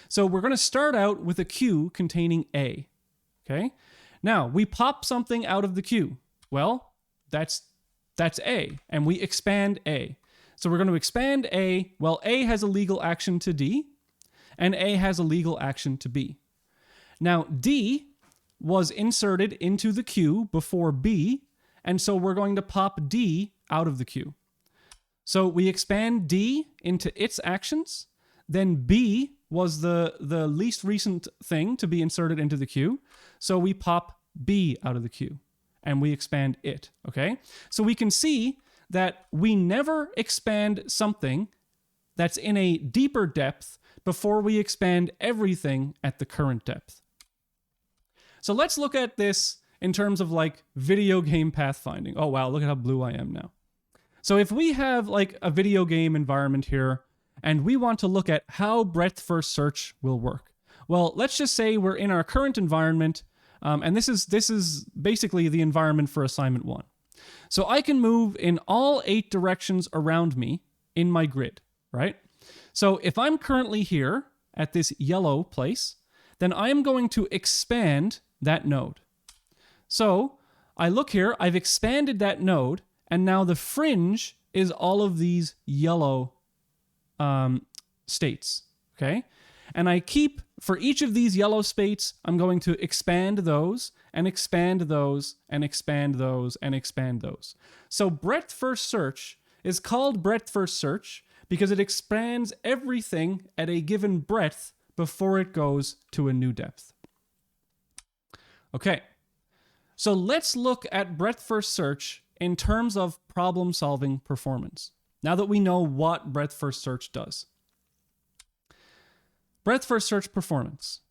So we're going to start out with a queue containing A. Okay. Now we pop something out of the queue. Well, that's A, and we expand A. So we're going to expand A. Well, A has a legal action to D, and A has a legal action to B. Now, D was inserted into the queue before B, and so we're going to pop D out of the queue. So we expand D into its actions, then B was the least recent thing to be inserted into the queue, so we pop B out of the queue, and we expand it, okay? So we can see that we never expand something that's in a deeper depth before we expand everything at the current depth. So let's look at this in terms of like video game pathfinding. Oh wow, look at how blue I am now. So if we have like a video game environment here and we want to look at how breadth-first search will work. Well, let's just say we're in our current environment, and this is basically the environment for assignment 1. So I can move in all 8 directions around me in my grid, right? So if I'm currently here at this yellow place, then I am going to expand that node. So I look here, I've expanded that node, and now the fringe is all of these yellow states, okay? And I keep, for each of these yellow states, I'm going to expand those, and expand those, and expand those, and expand those. So breadth-first search is called breadth-first search because it expands everything at a given breadth before it goes to a new depth. Okay, so let's look at breadth-first search in terms of problem-solving performance, now that we know what breadth-first search does. Breadth-first search performance.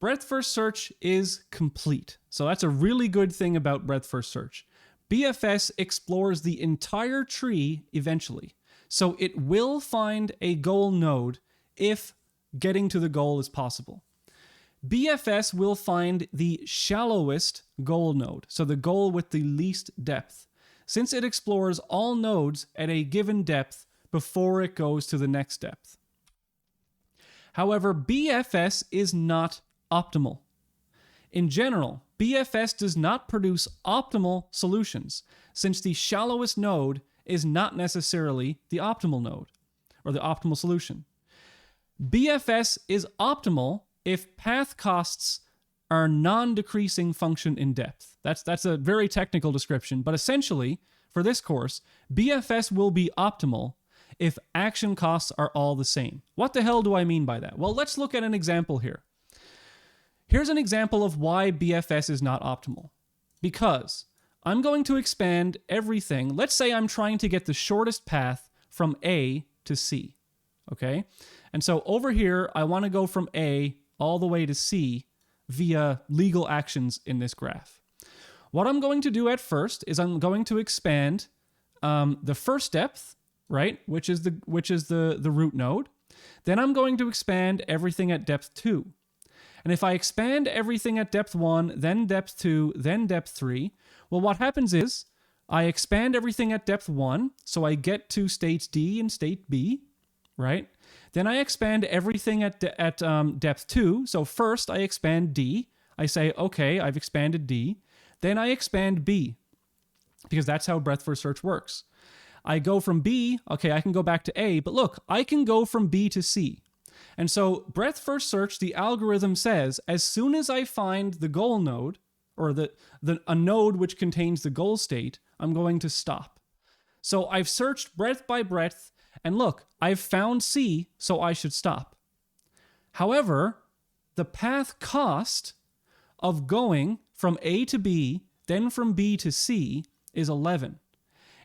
Breadth-first search is complete. So that's a really good thing about breadth-first search. BFS explores the entire tree eventually. So it will find a goal node if getting to the goal is possible. BFS will find the shallowest goal node, so the goal with the least depth, since it explores all nodes at a given depth before it goes to the next depth. However, BFS is not optimal. In general, BFS does not produce optimal solutions, since the shallowest node is not necessarily the optimal node, or the optimal solution. BFS is optimal if path costs are non-decreasing function in depth. That's a very technical description, but essentially, for this course, BFS will be optimal if action costs are all the same. What the hell do I mean by that? Well, let's look at an example here. Here's an example of why BFS is not optimal. Because I'm going to expand everything. Let's say I'm trying to get the shortest path from A to C, okay? And so over here, I want to go from A all the way to C via legal actions in this graph. What I'm going to do at first is I'm going to expand the first depth, right, which is the root node. Then I'm going to expand everything at depth 2. And if I expand everything at depth 1, then depth 2, then depth 3, well, what happens is I expand everything at depth 1, so I get to states D and state B, right? Then I expand everything at depth 2. So first I expand D. I say, okay, I've expanded D. Then I expand B, because that's how breadth first search works. I go from B, okay, I can go back to A, but look, I can go from B to C. And so breadth first search, the algorithm says, as soon as I find the goal node, or a node which contains the goal state, I'm going to stop. So I've searched breadth by breadth, and look, I've found C, so I should stop. However, the path cost of going from A to B, then from B to C, is 11.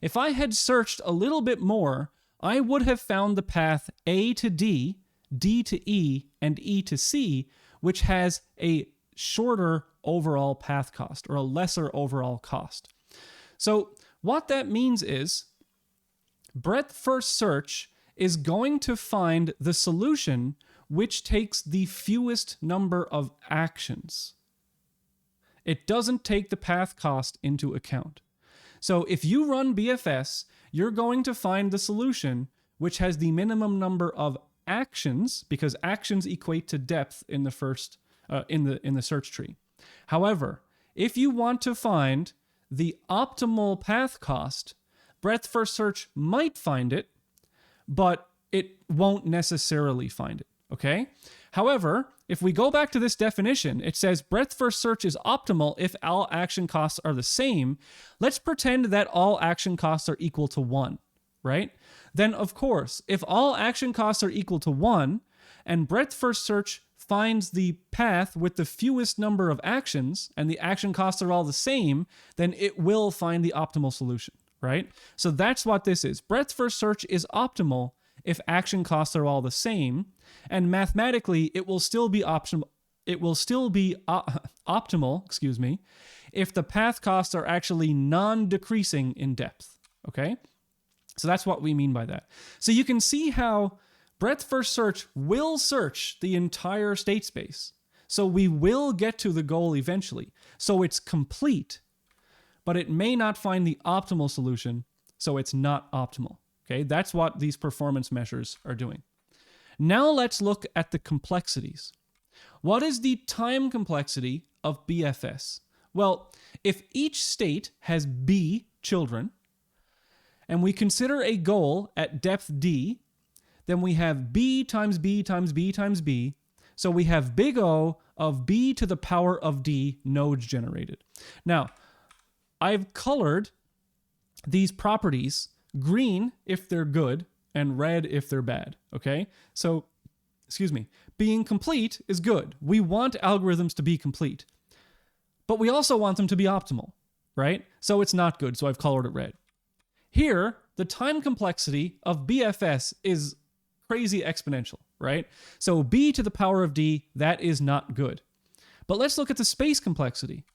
If I had searched a little bit more, I would have found the path A to D, D to E, and E to C, which has a shorter overall path cost, or a lesser overall cost. So what that means is breadth first search is going to find the solution which takes the fewest number of actions. It doesn't take the path cost into account. So if you run BFS, you're going to find the solution which has the minimum number of actions, because actions equate to depth in the first in the search tree. However, if you want to find the optimal path cost, breadth first search might find it, but it won't necessarily find it. Okay? However, if we go back to this definition, it says breadth first search is optimal if all action costs are the same. Let's pretend that all action costs are equal to 1, right? Then, of course, if all action costs are equal to 1, and breadth first search finds the path with the fewest number of actions, and the action costs are all the same, then it will find the optimal solution, right? So that's what this is. Breadth first search is optimal if action costs are all the same, and mathematically it will still be optimal. It will still be optimal, if the path costs are actually non-decreasing in depth. Okay, so that's what we mean by that. So you can see how breadth first search will search the entire state space. So we will get to the goal eventually. So it's complete, but it may not find the optimal solution, so it's not optimal. Okay, that's what these performance measures are doing. Now let's look at the complexities. What is the time complexity of BFS? Well, if each state has B children, and we consider a goal at depth D, then we have B times B times B times B. So we have big O of B to the power of D nodes generated. Now, I've colored these properties green if they're good and red if they're bad, okay? So, being complete is good. We want algorithms to be complete, but we also want them to be optimal, right? So it's not good, so I've colored it red. Here, the time complexity of BFS is crazy exponential, right? So B to the power of D, that is not good. But let's look at the space complexity.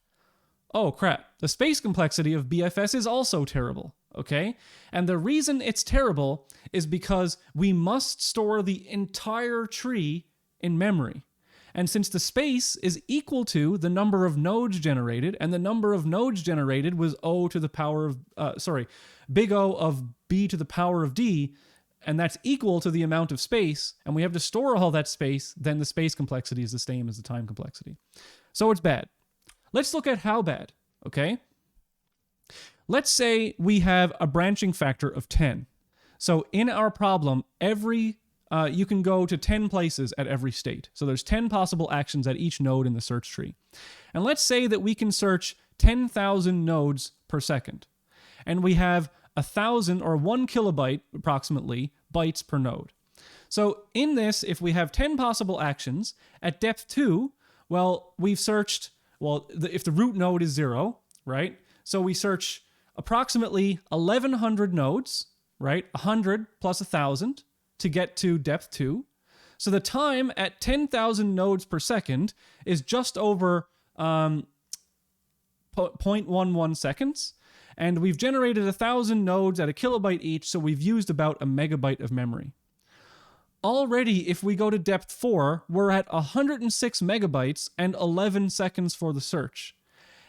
Oh crap, the space complexity of BFS is also terrible, okay? And the reason it's terrible is because we must store the entire tree in memory. And since the space is equal to the number of nodes generated, and the number of nodes generated was O to the power of, big O of B to the power of D, and that's equal to the amount of space, and we have to store all that space, then the space complexity is the same as the time complexity. So it's bad. Let's look at how bad, okay? Let's say we have a branching factor of 10. So in our problem, you can go to 10 places at every state. So there's 10 possible actions at each node in the search tree. And let's say that we can search 10,000 nodes per second. And we have 1,000 or 1 kilobyte approximately bytes per node. So in this, if we have 10 possible actions at depth 2, well, we've searched, if the root node is 0, right? So we search approximately 1,100 nodes, right? 100 plus 1,000 to get to depth 2. So the time at 10,000 nodes per second is just over 0.11 seconds. And we've generated 1,000 nodes at a kilobyte each, so we've used about a megabyte of memory. Already, if we go to depth 4, we're at 106 megabytes and 11 seconds for the search.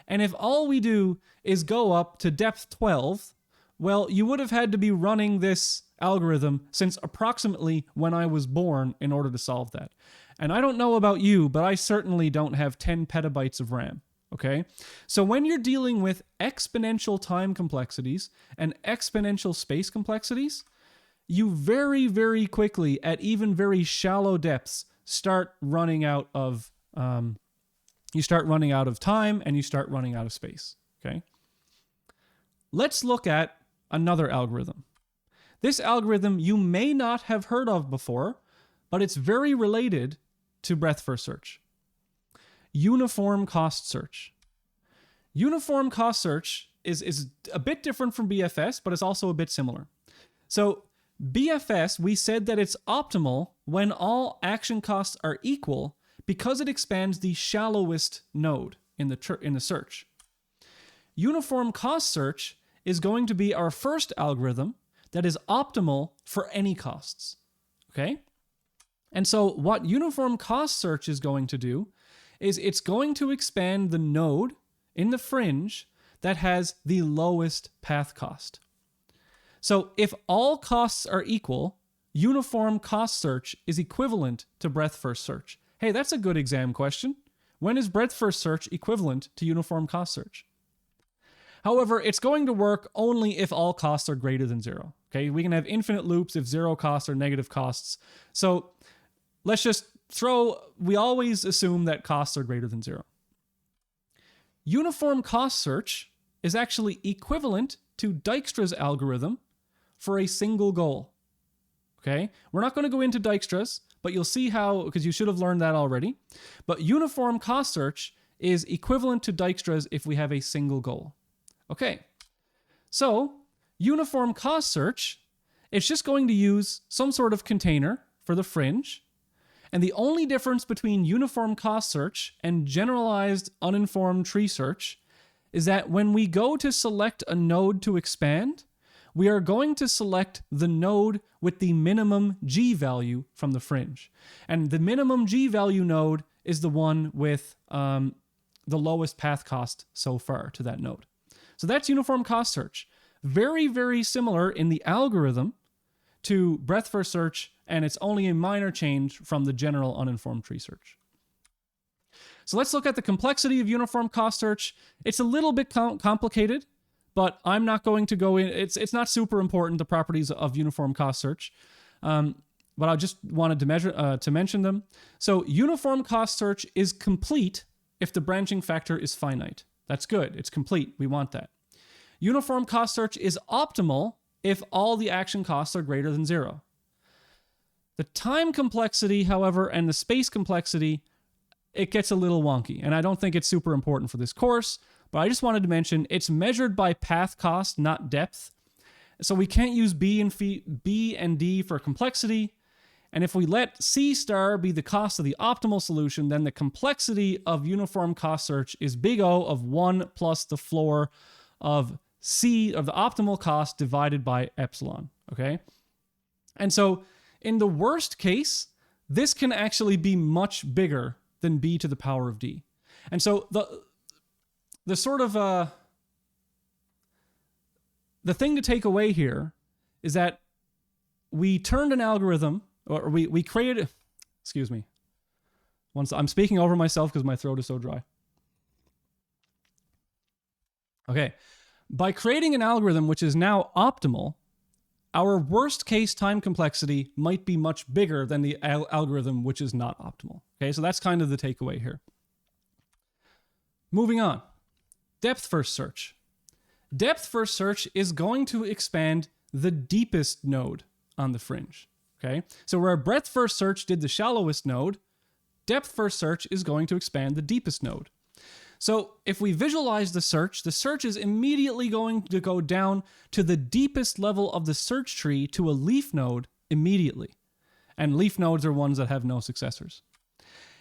And if all we do is go up to depth 12, well, you would have had to be running this algorithm since approximately when I was born in order to solve that. And I don't know about you, but I certainly don't have 10 petabytes of RAM. Okay? So when you're dealing with exponential time complexities and exponential space complexities, you very, very quickly, at even very shallow depths, start running out of time and you start running out of space. Okay? Let's look at another algorithm. This algorithm you may not have heard of before, but it's very related to breadth first search. Uniform cost search. Uniform cost search is a bit different from BFS, but it's also a bit similar. So BFS, we said that it's optimal when all action costs are equal because it expands the shallowest node in the search. Uniform cost search is going to be our first algorithm that is optimal for any costs. Okay? And so what uniform cost search is going to do is it's going to expand the node in the fringe that has the lowest path cost. So if all costs are equal, uniform cost search is equivalent to breadth first search. Hey, that's a good exam question. When is breadth first search equivalent to uniform cost search? However, it's going to work only if all costs are greater than 0. Okay, we can have infinite loops if 0 costs are negative costs. So let's just we always assume that costs are greater than 0. Uniform cost search is actually equivalent to Dijkstra's algorithm for a single goal. Okay, we're not going to go into Dijkstra's, but you'll see how, because you should have learned that already. But uniform cost search is equivalent to Dijkstra's if we have a single goal. Okay, so uniform cost search, it's just going to use some sort of container for the fringe. And the only difference between uniform cost search and generalized uninformed tree search is that when we go to select a node to expand, we are going to select the node with the minimum G value from the fringe. And the minimum G value node is the one with the lowest path cost so far to that node. So that's uniform cost search. Very, very similar in the algorithm to breadth first search, and it's only a minor change from the general uninformed tree search. So let's look at the complexity of uniform cost search. It's a little bit complicated, but I'm not going to go in. It's not super important, the properties of uniform cost search, but I just wanted to mention them. So uniform cost search is complete if the branching factor is finite. That's good. It's complete. We want that. Uniform cost search is optimal if all the action costs are greater than 0. The time complexity, however, and the space complexity, it gets a little wonky, and I don't think it's super important for this course, but I just wanted to mention it's measured by path cost, not depth. So we can't use B and D for complexity, and if we let C star be the cost of the optimal solution, then the complexity of uniform cost search is big O of 1 plus the floor of C of the optimal cost divided by epsilon, okay? And so in the worst case, this can actually be much bigger than B to the power of D. And so the sort of, the thing to take away here is that we turned an algorithm, or we created, excuse me. I'm speaking over myself because my throat is so dry. Okay. By creating an algorithm which is now optimal, our worst case time complexity might be much bigger than the algorithm which is not optimal. Okay, so that's kind of the takeaway here. Moving on. Depth first search. Depth first search is going to expand the deepest node on the fringe. Okay, so where breadth first search did the shallowest node, depth first search is going to expand the deepest node. So if we visualize the search is immediately going to go down to the deepest level of the search tree to a leaf node immediately. And leaf nodes are ones that have no successors.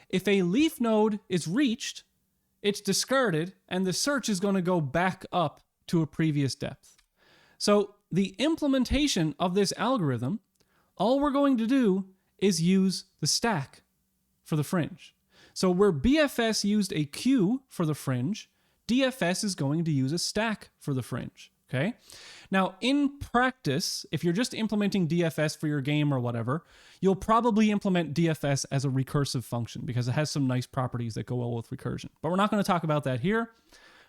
If a leaf node is reached, it's discarded, and the search is going to go back up to a previous depth. So the implementation of this algorithm, all we're going to do is use the stack for the fringe. So where BFS used a queue for the fringe, DFS is going to use a stack for the fringe. Okay. Now, in practice, if you're just implementing DFS for your game or whatever, you'll probably implement DFS as a recursive function because it has some nice properties that go well with recursion. But we're not going to talk about that here.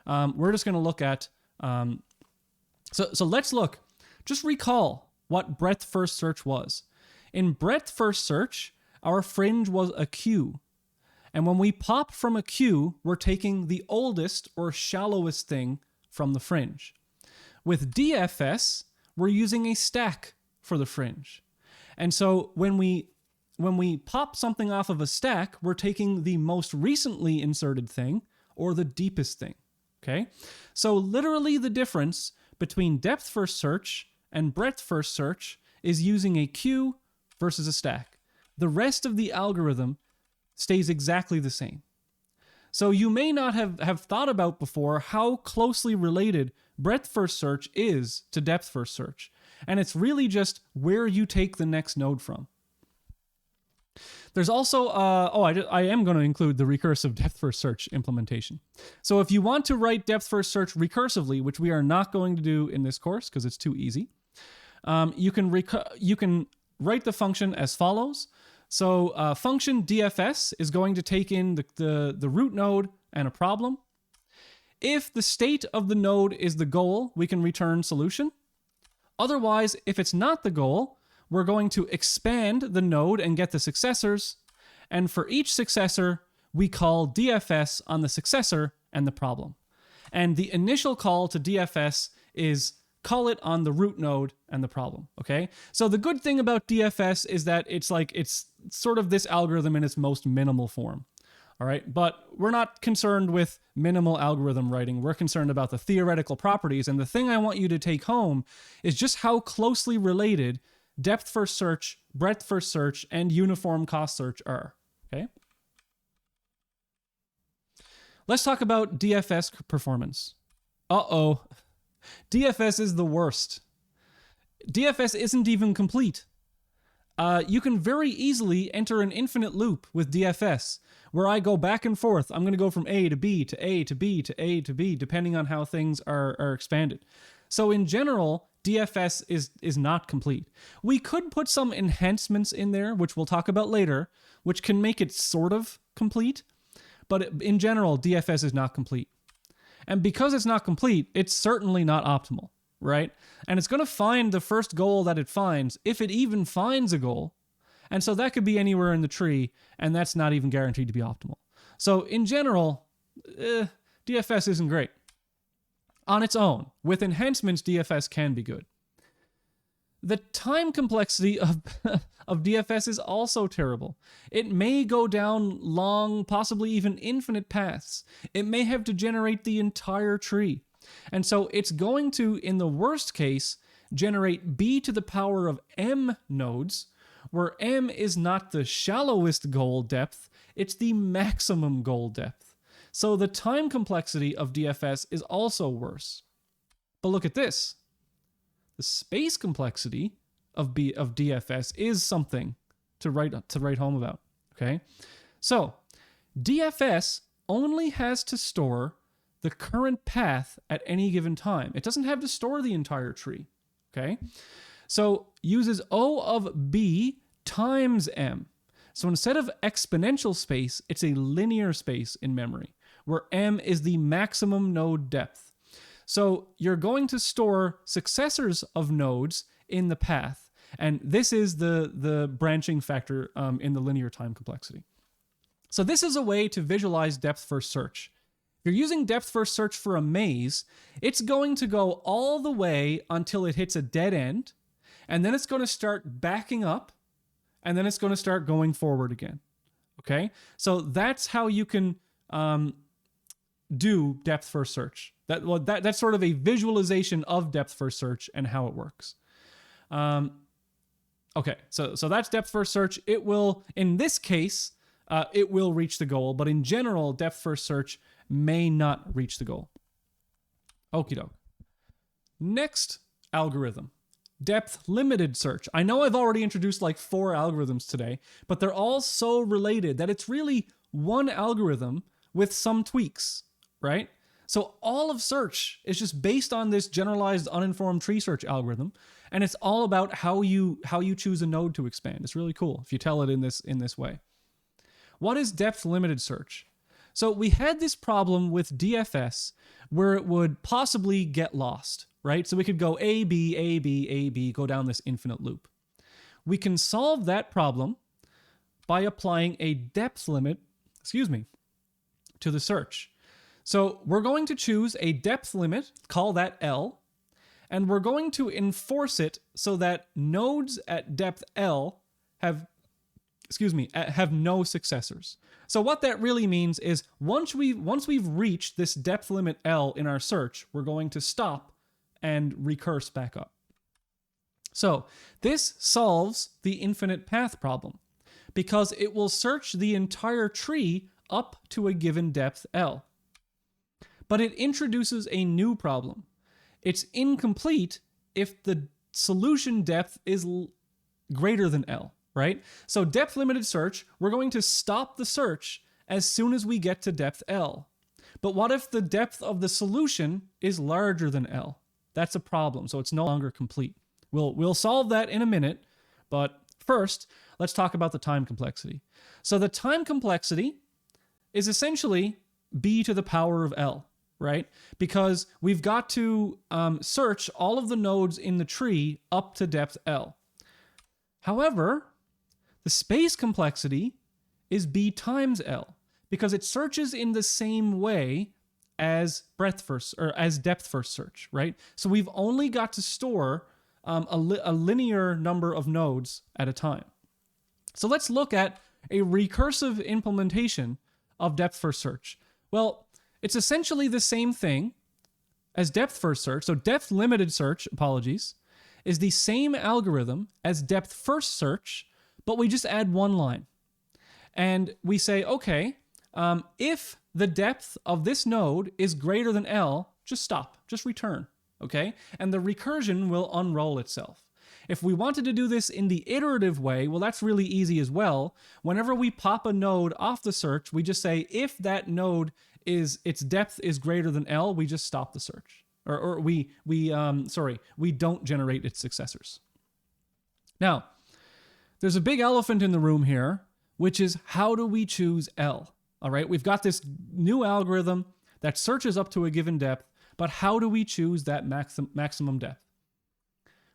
We're just going to look at... So let's look. Just recall what breadth first search was. In breadth first search, our fringe was a queue. And when we pop from a queue, we're taking the oldest or shallowest thing from the fringe. With DFS, we're using a stack for the fringe. And so when we pop something off of a stack, we're taking the most recently inserted thing or the deepest thing. Okay? So literally the difference between depth first search and breadth first search is using a queue versus a stack. The rest of the algorithm stays exactly the same. So you may not have thought about before how closely related breadth first search is to depth first search. And it's really just where you take the next node from. There's also, I am going to include the recursive depth first search implementation. So if you want to write depth first search recursively, which we are not going to do in this course because it's too easy, you can write the function as follows. So function DFS is going to take in the root node and a problem. If the state of the node is the goal, we can return solution. Otherwise, if it's not the goal, we're going to expand the node and get the successors. And for each successor, we call DFS on the successor and the problem. And the initial call to DFS is call it on the root node and the problem, okay? So the good thing about DFS is that it's sort of this algorithm in its most minimal form, all right? But we're not concerned with minimal algorithm writing. We're concerned about the theoretical properties. And the thing I want you to take home is just how closely related depth first search, breadth first search, and uniform cost search are, okay? Let's talk about DFS performance. Uh-oh. DFS is the worst. DFS isn't even complete. You can very easily enter an infinite loop with DFS, where I go back and forth. I'm going to go from A to B to A to B to A to B, depending on how things are expanded. So in general, DFS is not complete. We could put some enhancements in there, which we'll talk about later, which can make it sort of complete. But in general, DFS is not complete. And because it's not complete, it's certainly not optimal, right? And it's going to find the first goal that it finds, if it even finds a goal. And so that could be anywhere in the tree, and that's not even guaranteed to be optimal. So in general, DFS isn't great. On its own, with enhancements, DFS can be good. The time complexity of DFS is also terrible. It may go down long, possibly even infinite paths. It may have to generate the entire tree. And so it's going to, in the worst case, generate b to the power of m nodes, where m is not the shallowest goal depth, it's the maximum goal depth. So the time complexity of DFS is also worse. But look at this. The space complexity of DFS is something to write home about, okay? So DFS only has to store the current path at any given time. It doesn't have to store the entire tree, okay? So uses O of B times M. So instead of exponential space, it's a linear space in memory, where M is the maximum node depth. So you're going to store successors of nodes in the path. And this is the branching factor in the linear time complexity. So this is a way to visualize depth first search. If you're using depth first search for a maze, it's going to go all the way until it hits a dead end, and then it's going to start backing up, and then it's going to start going forward again. Okay? So that's how you can do depth first search. That's sort of a visualization of depth first search and how it works. Okay, so that's depth first search. It will, in this case, it will reach the goal, but in general, depth first search may not reach the goal. Okie doke. Next algorithm, depth limited search. I know I've already introduced like 4 algorithms today, but they're all so related that it's really one algorithm with some tweaks, right? So all of search is just based on this generalized uninformed tree search algorithm, and it's all about how you choose a node to expand. It's really cool if you tell it in this way. What is depth limited search? So we had this problem with DFS where it would possibly get lost, right? So we could go A, B, A, B, A, B, go down this infinite loop. We can solve that problem by applying a depth limit, to the search. So we're going to choose a depth limit, call that L, and we're going to enforce it so that nodes at depth L have no successors. So what that really means is once we've reached this depth limit L in our search, we're going to stop and recurse back up. So this solves the infinite path problem because it will search the entire tree up to a given depth L. But it introduces a new problem. It's incomplete if the solution depth is greater than L, right? So depth limited search, we're going to stop the search as soon as we get to depth L. But what if the depth of the solution is larger than L? That's a problem, so it's no longer complete. We'll solve that in a minute, but first, let's talk about the time complexity. So the time complexity is essentially b to the power of L, right? Because we've got to search all of the nodes in the tree up to depth L. However, the space complexity is b times L because it searches in the same way as depth first search, right? So we've only got to store a linear number of nodes at a time. So let's look at a recursive implementation of depth first search. Well, it's essentially the same thing as depth first search. So depth limited search, is the same algorithm as depth first search, but we just add one line. And we say, okay, if the depth of this node is greater than L, just stop, just return, okay? And the recursion will unroll itself. If we wanted to do this in the iterative way, well, that's really easy as well. Whenever we pop a node off the search, we just say if that node its depth is greater than L, we just stop the search. Or we don't generate its successors. Now, there's a big elephant in the room here, which is how do we choose L? All right, we've got this new algorithm that searches up to a given depth, but how do we choose that maximum depth?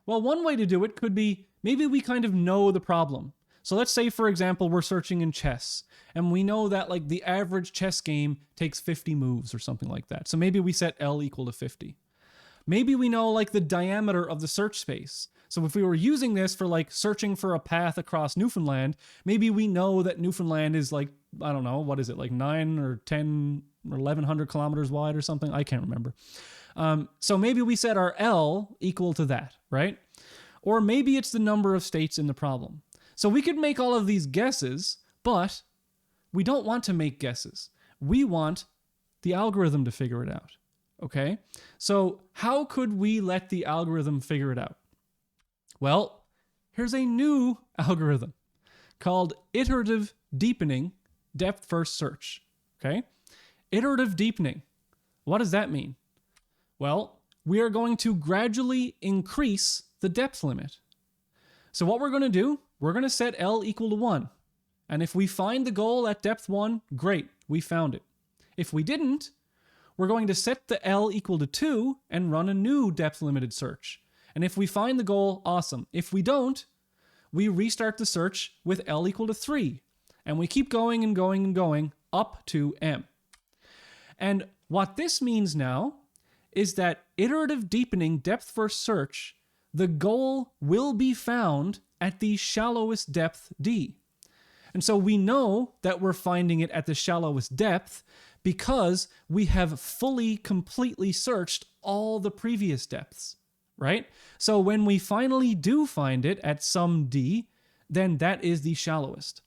Well, one way to do it could be maybe we kind of know the problem. So let's say, for example, we're searching in chess, and we know that like the average chess game takes 50 moves or something like that. So maybe we set L equal to 50. Maybe we know like the diameter of the search space. So if we were using this for like searching for a path across Newfoundland, maybe we know that Newfoundland is like, I don't know, what is it, like 9 or 10 or 1100 kilometers wide or something? I can't remember. So maybe we set our L equal to that, right? Or maybe it's the number of states in the problem. So we could make all of these guesses, but we don't want to make guesses. We want the algorithm to figure it out, okay? So how could we let the algorithm figure it out? Well, here's a new algorithm called iterative deepening depth first search, okay? Iterative deepening. What does that mean? Well, we are going to gradually increase the depth limit. So what we're going to do, we're going to set L equal to 1. And if we find the goal at depth 1, great, we found it. If we didn't, we're going to set the L equal to 2 and run a new depth limited search. And if we find the goal, awesome. If we don't, we restart the search with L equal to 3. And we keep going and going and going up to M. And what this means now is that iterative deepening depth first search, the goal will be found at the shallowest depth D. And so we know that we're finding it at the shallowest depth because we have fully, completely searched all the previous depths, right? So when we finally do find it at some D, then that is the shallowest.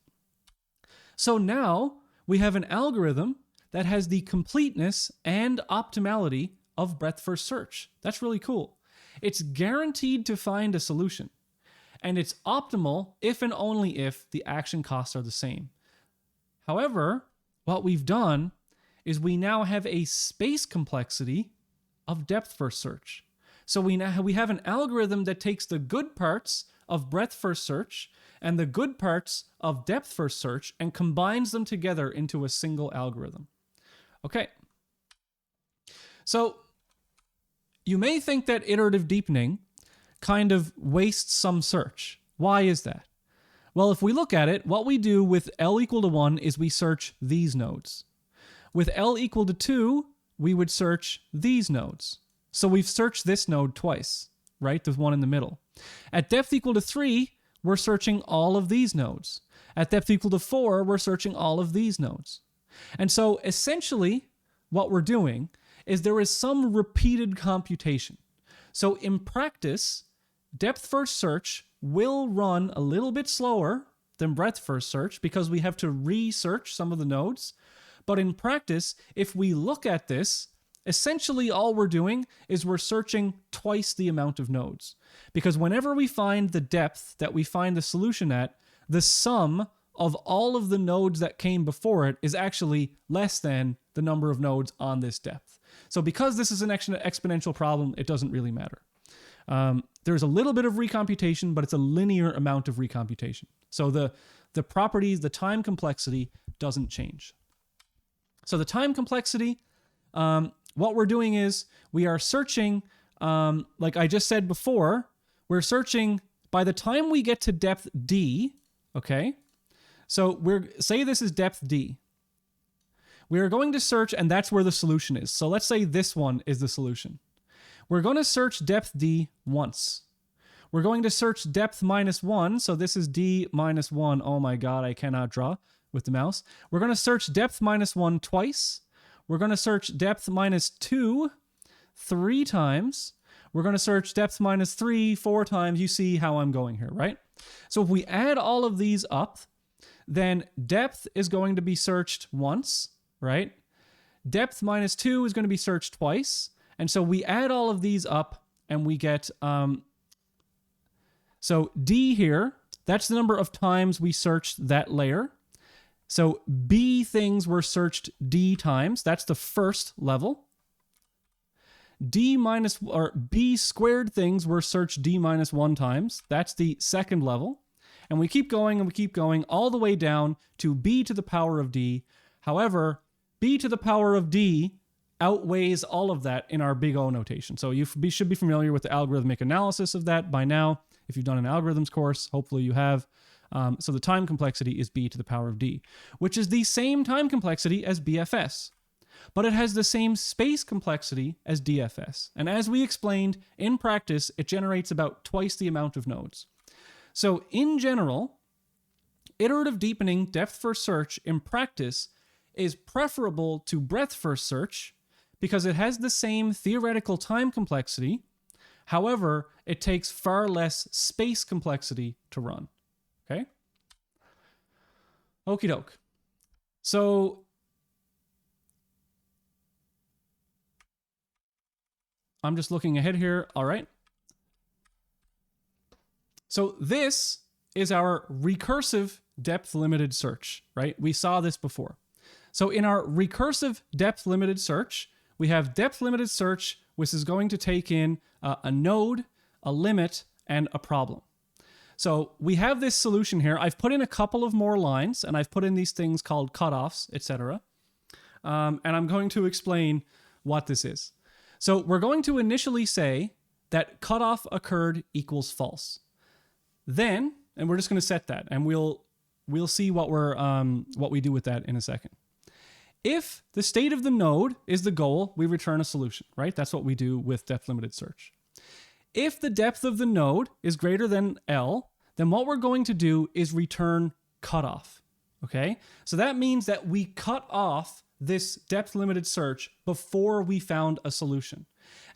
So now we have an algorithm that has the completeness and optimality of breadth first search. That's really cool. It's guaranteed to find a solution. And it's optimal if and only if the action costs are the same. However, what we've done is we now have a space complexity of depth first search. So we have an algorithm that takes the good parts of breadth first search and the good parts of depth first search and combines them together into a single algorithm. Okay. So you may think that iterative deepening kind of wastes some search. Why is that? Well, if we look at it, what we do with L equal to 1 is we search these nodes. With L equal to 2, we would search these nodes. So we've searched this node twice, right? There's one in the middle. At depth equal to 3, we're searching all of these nodes. At depth equal to 4, we're searching all of these nodes. And so essentially what we're doing is there is some repeated computation. So in practice, depth first search will run a little bit slower than breadth first search because we have to research some of the nodes. But in practice, if we look at this, essentially all we're doing is we're searching twice the amount of nodes. Because whenever we find the depth that we find the solution at, the sum of all of the nodes that came before it is actually less than the number of nodes on this depth. So because this is an exponential problem, it doesn't really matter. There's a little bit of recomputation, but it's a linear amount of recomputation. So the properties, the time complexity doesn't change. So the time complexity, what we're doing is we are searching, like I just said before, we're searching by the time we get to depth D, okay? So say this is depth D. We are going to search, and that's where the solution is. So let's say this one is the solution. We're going to search depth D once. We're going to search depth -1. So this is D -1. Oh my God, I cannot draw with the mouse. We're going to search depth -1 twice. We're going to search depth -2 3 times. We're going to search depth -3 4 times. You see how I'm going here, right? So if we add all of these up, then depth is going to be searched once, right? Depth -2 is going to be searched twice. And so we add all of these up and we get, so D here, that's the number of times we searched that layer. So B things were searched D times. That's the first level. B squared things were searched D -1 times. That's the second level. And we keep going and we keep going all the way down to B to the power of D. However, B to the power of D outweighs all of that in our big O notation. So you should be familiar with the algorithmic analysis of that by now. If you've done an algorithms course, hopefully you have. So the time complexity is B to the power of D, which is the same time complexity as BFS, but it has the same space complexity as DFS. And as we explained, in practice, it generates about twice the amount of nodes. So in general, iterative deepening depth first search in practice is preferable to breadth first search because it has the same theoretical time complexity. However, it takes far less space complexity to run. Okay? Okie doke. So I'm just looking ahead here. All right. So this is our recursive depth limited search, right? We saw this before. So in our recursive depth limited search, we have depth limited search, which is going to take in a node, a limit, and a problem. So we have this solution here. I've put in a couple of more lines, and I've put in these things called cutoffs, etc. And I'm going to explain what this is. So we're going to initially say that cutoff occurred equals false. Then, and we're just going to set that, and we'll see what we do with that in a second. If the state of the node is the goal, we return a solution, right? That's what we do with depth limited search. If the depth of the node is greater than L, then what we're going to do is return cutoff, okay? So that means that we cut off this depth limited search before we found a solution.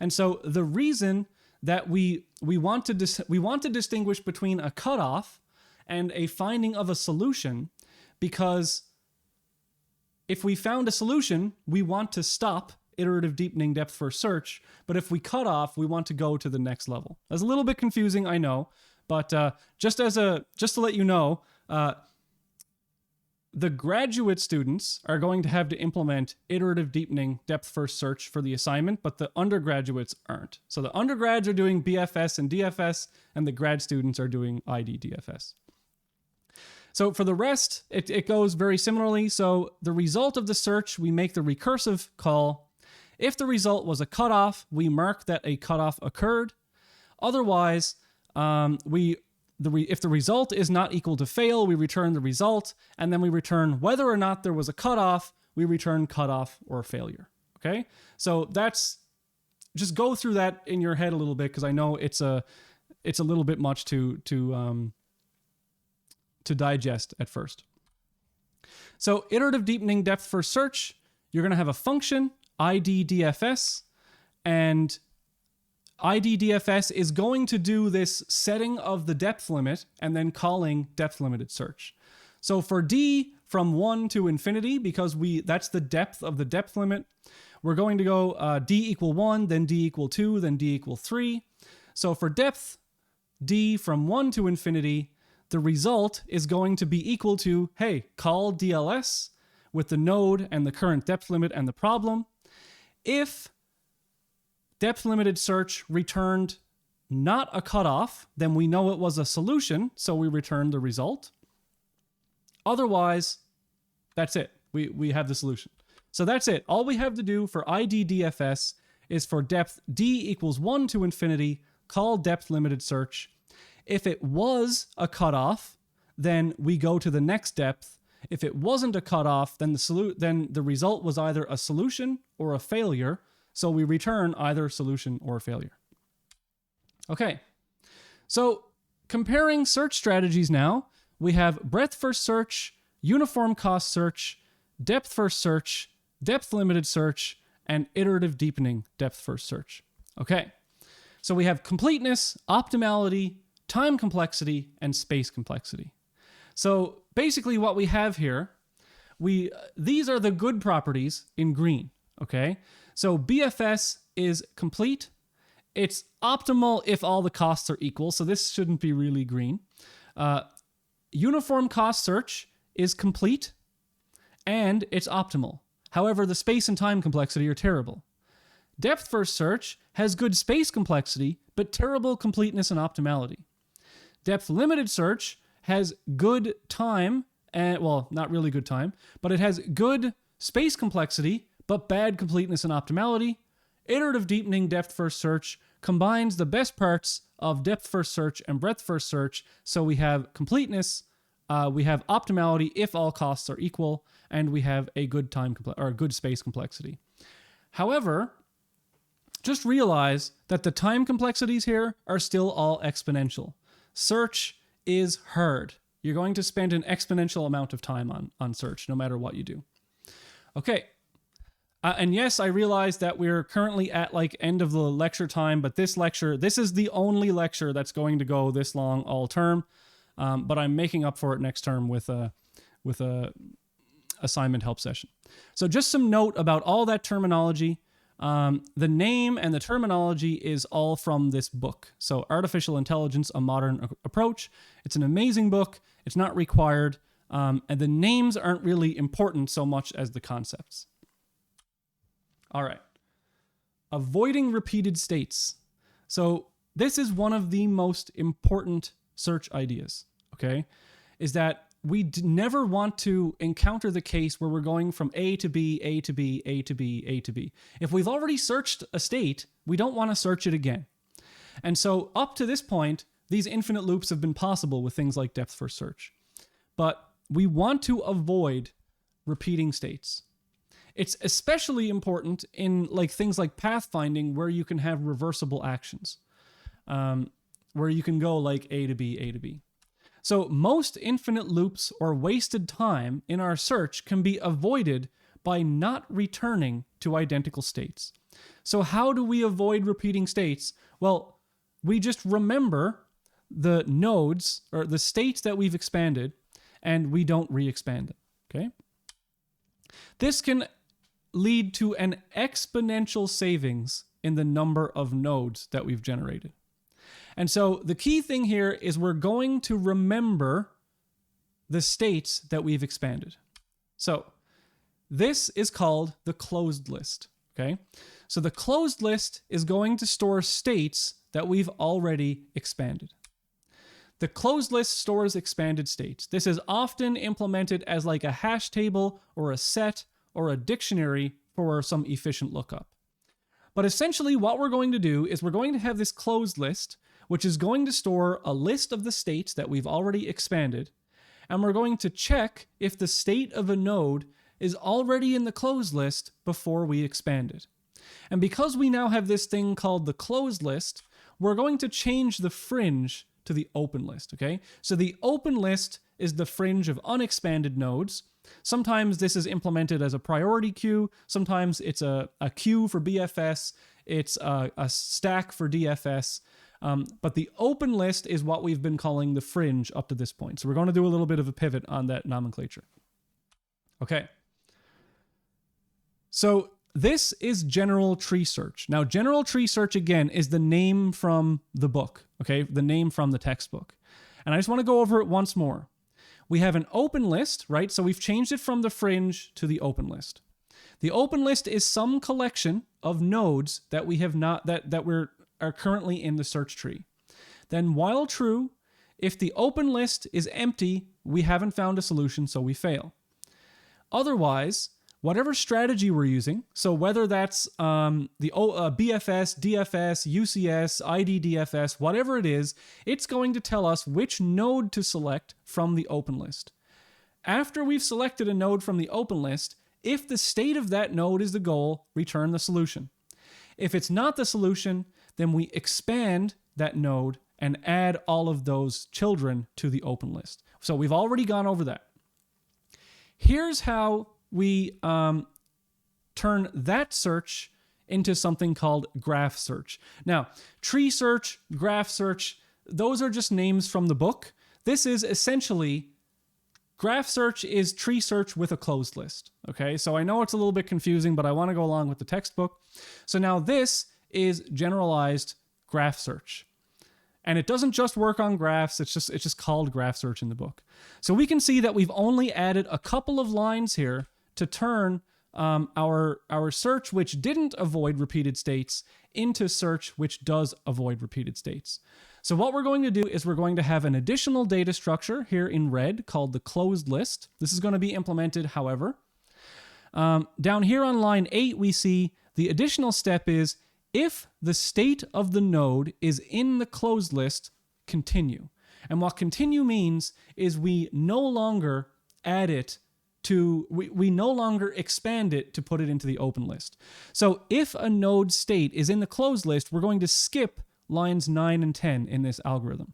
And so the reason that we want to distinguish between a cutoff and a finding of a solution, because if we found a solution, we want to stop iterative deepening depth first search, but if we cut off, we want to go to the next level. That's a little bit confusing, I know, but just to let you know, the graduate students are going to have to implement iterative deepening depth-first search for the assignment, but the undergraduates aren't. So the undergrads are doing BFS and DFS, and the grad students are doing ID-DFS. So for the rest, it goes very similarly. So the result of the search, we make the recursive call. If the result was a cutoff, we mark that a cutoff occurred. Otherwise, if the result is not equal to fail, we return the result, and then we return whether or not there was a cutoff, we return cutoff or failure. Okay? So that's, just go through that in your head a little bit, because I know it's a little bit much to digest at first. So iterative deepening depth first search, you're going to have a function, ID-DFS, and ID-DFS is going to do this setting of the depth limit and then calling depth limited search. So for D from 1 to infinity, because that's the depth of the depth limit, we're going to go D equal 1, then D equal 2, then D equal 3. So for depth D from 1 to infinity, the result is going to be equal to, hey, call DLS with the node and the current depth limit and the problem. If depth limited search returned not a cutoff, then we know it was a solution, so we return the result. Otherwise, that's it. We have the solution. So that's it. All we have to do for ID-DFS is for depth D equals 1 to infinity, call depth limited search. If it was a cutoff, then we go to the next depth. If it wasn't a cutoff, then the result was either a solution or a failure. So we return either solution or failure. Okay. So comparing search strategies now, we have breadth first search, uniform cost search, depth first search, depth limited search, and iterative deepening depth first search. Okay. So we have completeness, optimality, time complexity, and space complexity. So basically what we have here, these are the good properties in green, okay? So BFS is complete. It's optimal if all the costs are equal, so this shouldn't be really green. Uniform cost search is complete, and it's optimal. However, the space and time complexity are terrible. Depth first search has good space complexity, but terrible completeness and optimality. Depth limited search has good time, and well, not really good time, but it has good space complexity, but bad completeness and optimality. Iterative deepening depth first search combines the best parts of depth first search and breadth first search, so we have completeness, we have optimality if all costs are equal, and we have a good good space complexity. However, just realize that the time complexities here are still all exponential. Search is hard. You're going to spend an exponential amount of time on search, no matter what you do. Okay. And yes, I realize that we're currently at like end of the lecture time, but this is the only lecture that's going to go this long all term. But I'm making up for it next term with a assignment help session. So just some note about all that terminology. The name and the terminology is all from this book. So Artificial Intelligence, A Modern Approach. It's an amazing book. It's not required. And the names aren't really important so much as the concepts. All right. Avoiding repeated states. So this is one of the most important search ideas, okay? Is that we never want to encounter the case where we're going from A to B, A to B, A to B, A to B. If we've already searched a state, we don't want to search it again. And so up to this point, these infinite loops have been possible with things like depth first search. But we want to avoid repeating states. It's especially important in like things like pathfinding where you can have reversible actions, where you can go like A to B, A to B. So most infinite loops or wasted time in our search can be avoided by not returning to identical states. So how do we avoid repeating states? Well, we just remember the nodes or the states that we've expanded and we don't re-expand them, okay? This can lead to an exponential savings in the number of nodes that we've generated. And so the key thing here is we're going to remember the states that we've expanded. So this is called the closed list, okay? So the closed list is going to store states that we've already expanded. The closed list stores expanded states. This is often implemented as like a hash table or a set or a dictionary for some efficient lookup. But essentially what we're going to do is we're going to have this closed list, which is going to store a list of the states that we've already expanded, and we're going to check if the state of a node is already in the closed list before we expand it. And because we now have this thing called the closed list, we're going to change the fringe to the open list, okay? So the open list is the fringe of unexpanded nodes. Sometimes this is implemented as a priority queue. Sometimes it's a queue for BFS. It's a stack for DFS. But the open list is what we've been calling the fringe up to this point. So we're going to do a little bit of a pivot on that nomenclature. Okay. So this is general tree search. Now, general tree search, again, is the name from the book, okay? The name from the textbook. And I just want to go over it once more. We have an open list, right? So we've changed it from the fringe to the open list. The open list is some collection of nodes that we have not, that are currently in the search tree. Then while true, if the open list is empty, we haven't found a solution, so we fail. Otherwise, whatever strategy we're using, so whether that's the BFS, DFS, UCS, IDDFS, whatever it is, it's going to tell us which node to select from the open list. After we've selected a node from the open list, if the state of that node is the goal, return the solution. If it's not the solution, then we expand that node and add all of those children to the open list. So we've already gone over that. Here's how we turn that search into something called graph search. Now, tree search, graph search, those are just names from the book. This is essentially, graph search is tree search with a closed list. Okay, so I know it's a little bit confusing, but I want to go along with the textbook. So now this is generalized graph search. And it doesn't just work on graphs, it's just called graph search in the book. So we can see that we've only added a couple of lines here to turn our search, which didn't avoid repeated states, into search, which does avoid repeated states. So what we're going to do is we're going to have an additional data structure here in red called the closed list. This is going to be implemented, however. Down here on line 8, we see the additional step is if the state of the node is in the closed list, continue. And what continue means is we no longer add it to, we no longer expand it to put it into the open list. So if a node state is in the closed list, we're going to skip lines 9 and 10 in this algorithm.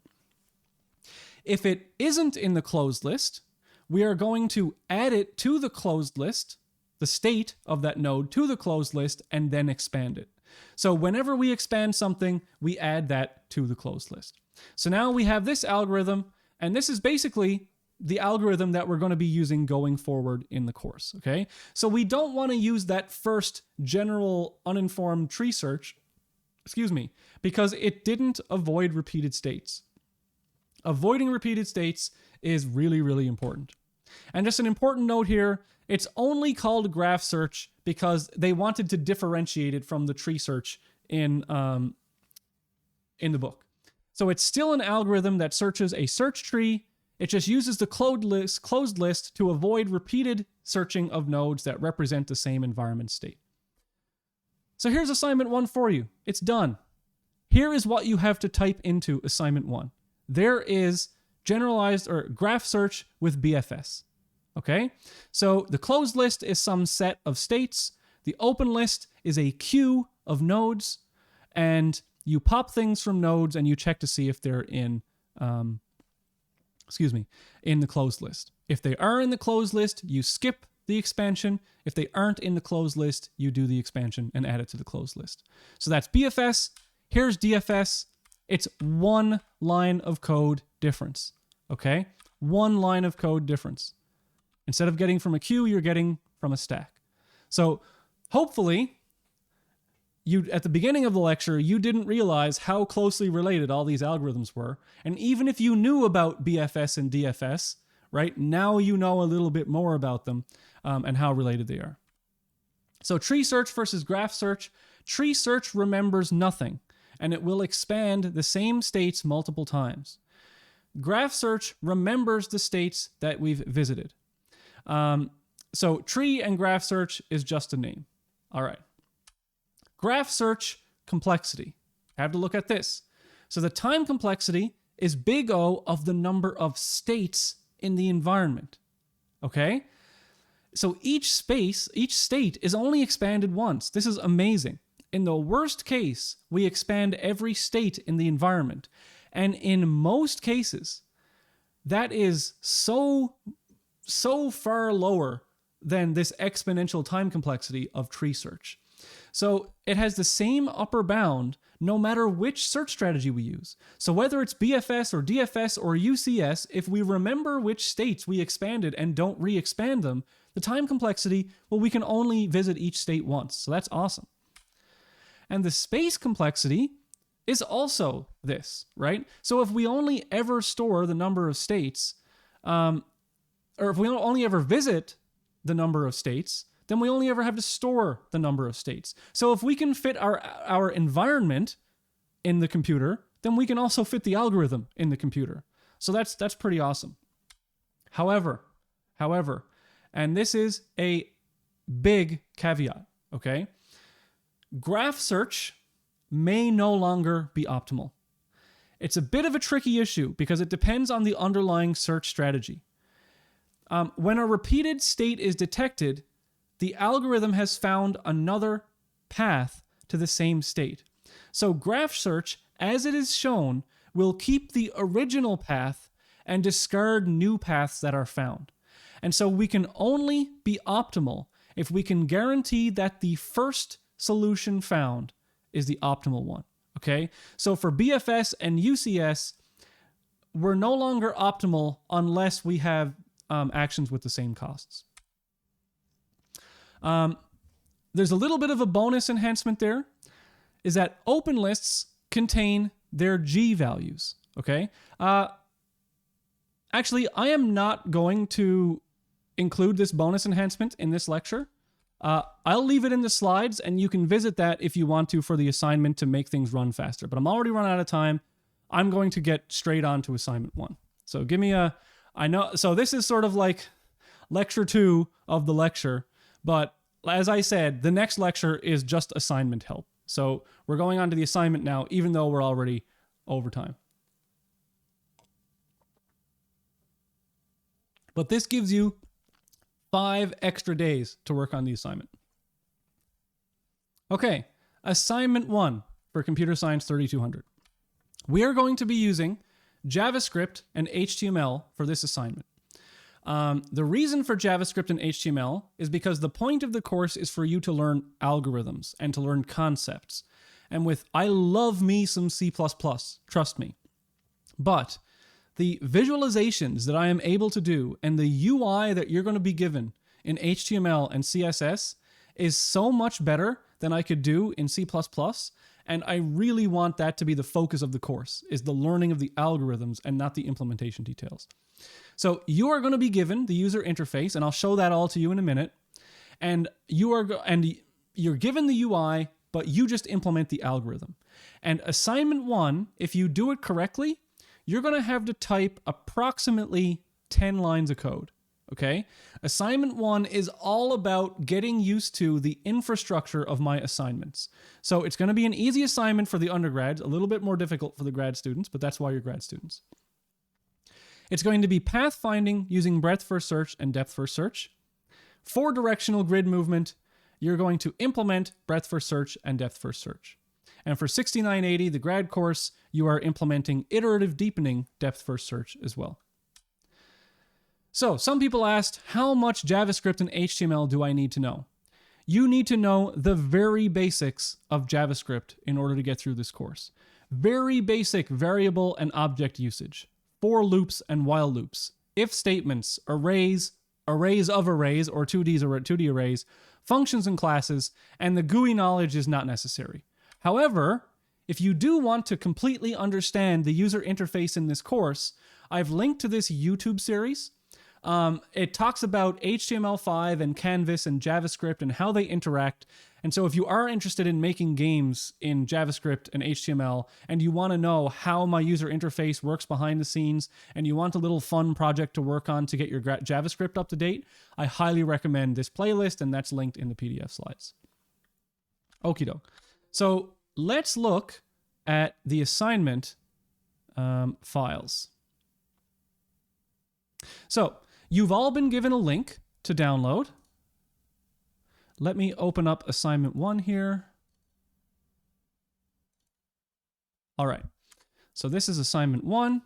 If it isn't in the closed list, we are going to add it to the closed list, the state of that node to the closed list, and then expand it. So whenever we expand something, we add that to the closed list. So now we have this algorithm, and this is basically the algorithm that we're going to be using going forward in the course, okay? So we don't want to use that first general uninformed tree search, because it didn't avoid repeated states. Avoiding repeated states is really, really important. And just an important note here, it's only called graph search because they wanted to differentiate it from the tree search in the book. So it's still an algorithm that searches a search tree. It just uses the closed list to avoid repeated searching of nodes that represent the same environment state. So here's assignment 1 for you. It's done. Here is what you have to type into assignment 1. There is generalized or graph search with BFS. Okay? So the closed list is some set of states. The open list is a queue of nodes. And you pop things from nodes and you check to see if they're in the closed list. If they are in the closed list, you skip the expansion. If they aren't in the closed list, you do the expansion and add it to the closed list. So that's BFS. Here's DFS. It's one line of code difference. Okay? One line of code difference. Instead of getting from a queue, you're getting from a stack. So hopefully, at the beginning of the lecture, you didn't realize how closely related all these algorithms were. And even if you knew about BFS and DFS, right? Now you know a little bit more about them and how related they are. So tree search versus graph search. Tree search remembers nothing, and it will expand the same states multiple times. Graph search remembers the states that we've visited. So tree and graph search is just a name. All right. Graph search complexity. I have to look at this. So the time complexity is big O of the number of states in the environment. Okay? So each state is only expanded once. This is amazing. In the worst case, we expand every state in the environment. And in most cases, that is so far lower than this exponential time complexity of tree search. So it has the same upper bound no matter which search strategy we use. So whether it's BFS or DFS or UCS, if we remember which states we expanded and don't re-expand them, the time complexity, well, we can only visit each state once. So that's awesome. And the space complexity is also this, right? So if we only ever store the number of states, or if we only ever visit the number of states, then we only ever have to store the number of states. So if we can fit our environment in the computer, then we can also fit the algorithm in the computer. So that's pretty awesome. However, and this is a big caveat, okay? Graph search may no longer be optimal. It's a bit of a tricky issue because it depends on the underlying search strategy. When a repeated state is detected, the algorithm has found another path to the same state. So graph search, as it is shown, will keep the original path and discard new paths that are found. And so we can only be optimal if we can guarantee that the first solution found is the optimal one. Okay? So for BFS and UCS, we're no longer optimal unless we have actions with the same costs. There's a little bit of a bonus enhancement there, is that open lists contain their G values, okay? Actually, I am not going to include this bonus enhancement in this lecture. I'll leave it in the slides, and you can visit that if you want to for the assignment to make things run faster. But I'm already run out of time. I'm going to get straight on to assignment 1. So give me so this is sort of like lecture 2 of the lecture, but as I said, the next lecture is just assignment help. So we're going on to the assignment now, even though we're already over time. But this gives you 5 extra days to work on the assignment. Okay, assignment 1 for Computer Science 3200. We are going to be using JavaScript and HTML for this assignment. The reason for JavaScript and HTML is because the point of the course is for you to learn algorithms and to learn concepts. And I love me some C++, trust me. But the visualizations that I am able to do and the UI that you're going to be given in HTML and CSS is so much better than I could do in C++. And I really want that to be the focus of the course, is the learning of the algorithms and not the implementation details. So you are going to be given the user interface, and I'll show that all to you in a minute. And you're given the UI, but you just implement the algorithm. And assignment 1, if you do it correctly, you're going to have to type approximately 10 lines of code. Okay? Assignment 1 is all about getting used to the infrastructure of my assignments. So it's going to be an easy assignment for the undergrads, a little bit more difficult for the grad students, but that's why you're grad students. It's going to be path finding using breadth first search and depth first search. For directional grid movement, you're going to implement breadth first search and depth first search. And for 6980, the grad course, you are implementing iterative deepening depth first search as well. So some people asked, how much JavaScript and HTML do I need to know? You need to know the very basics of JavaScript in order to get through this course. Very basic variable and object usage, for loops and while loops, if statements, arrays of arrays or 2D arrays, functions and classes, and the GUI knowledge is not necessary. However, if you do want to completely understand the user interface in this course, I've linked to this YouTube series It talks about HTML5 and Canvas and JavaScript and how they interact. And so if you are interested in making games in JavaScript and HTML, and you want to know how my user interface works behind the scenes, and you want a little fun project to work on to get your JavaScript up to date, I highly recommend this playlist, and that's linked in the PDF slides. Okie doke. So let's look at the assignment files. So you've all been given a link to download. Let me open up assignment 1 here. All right. So this is assignment 1.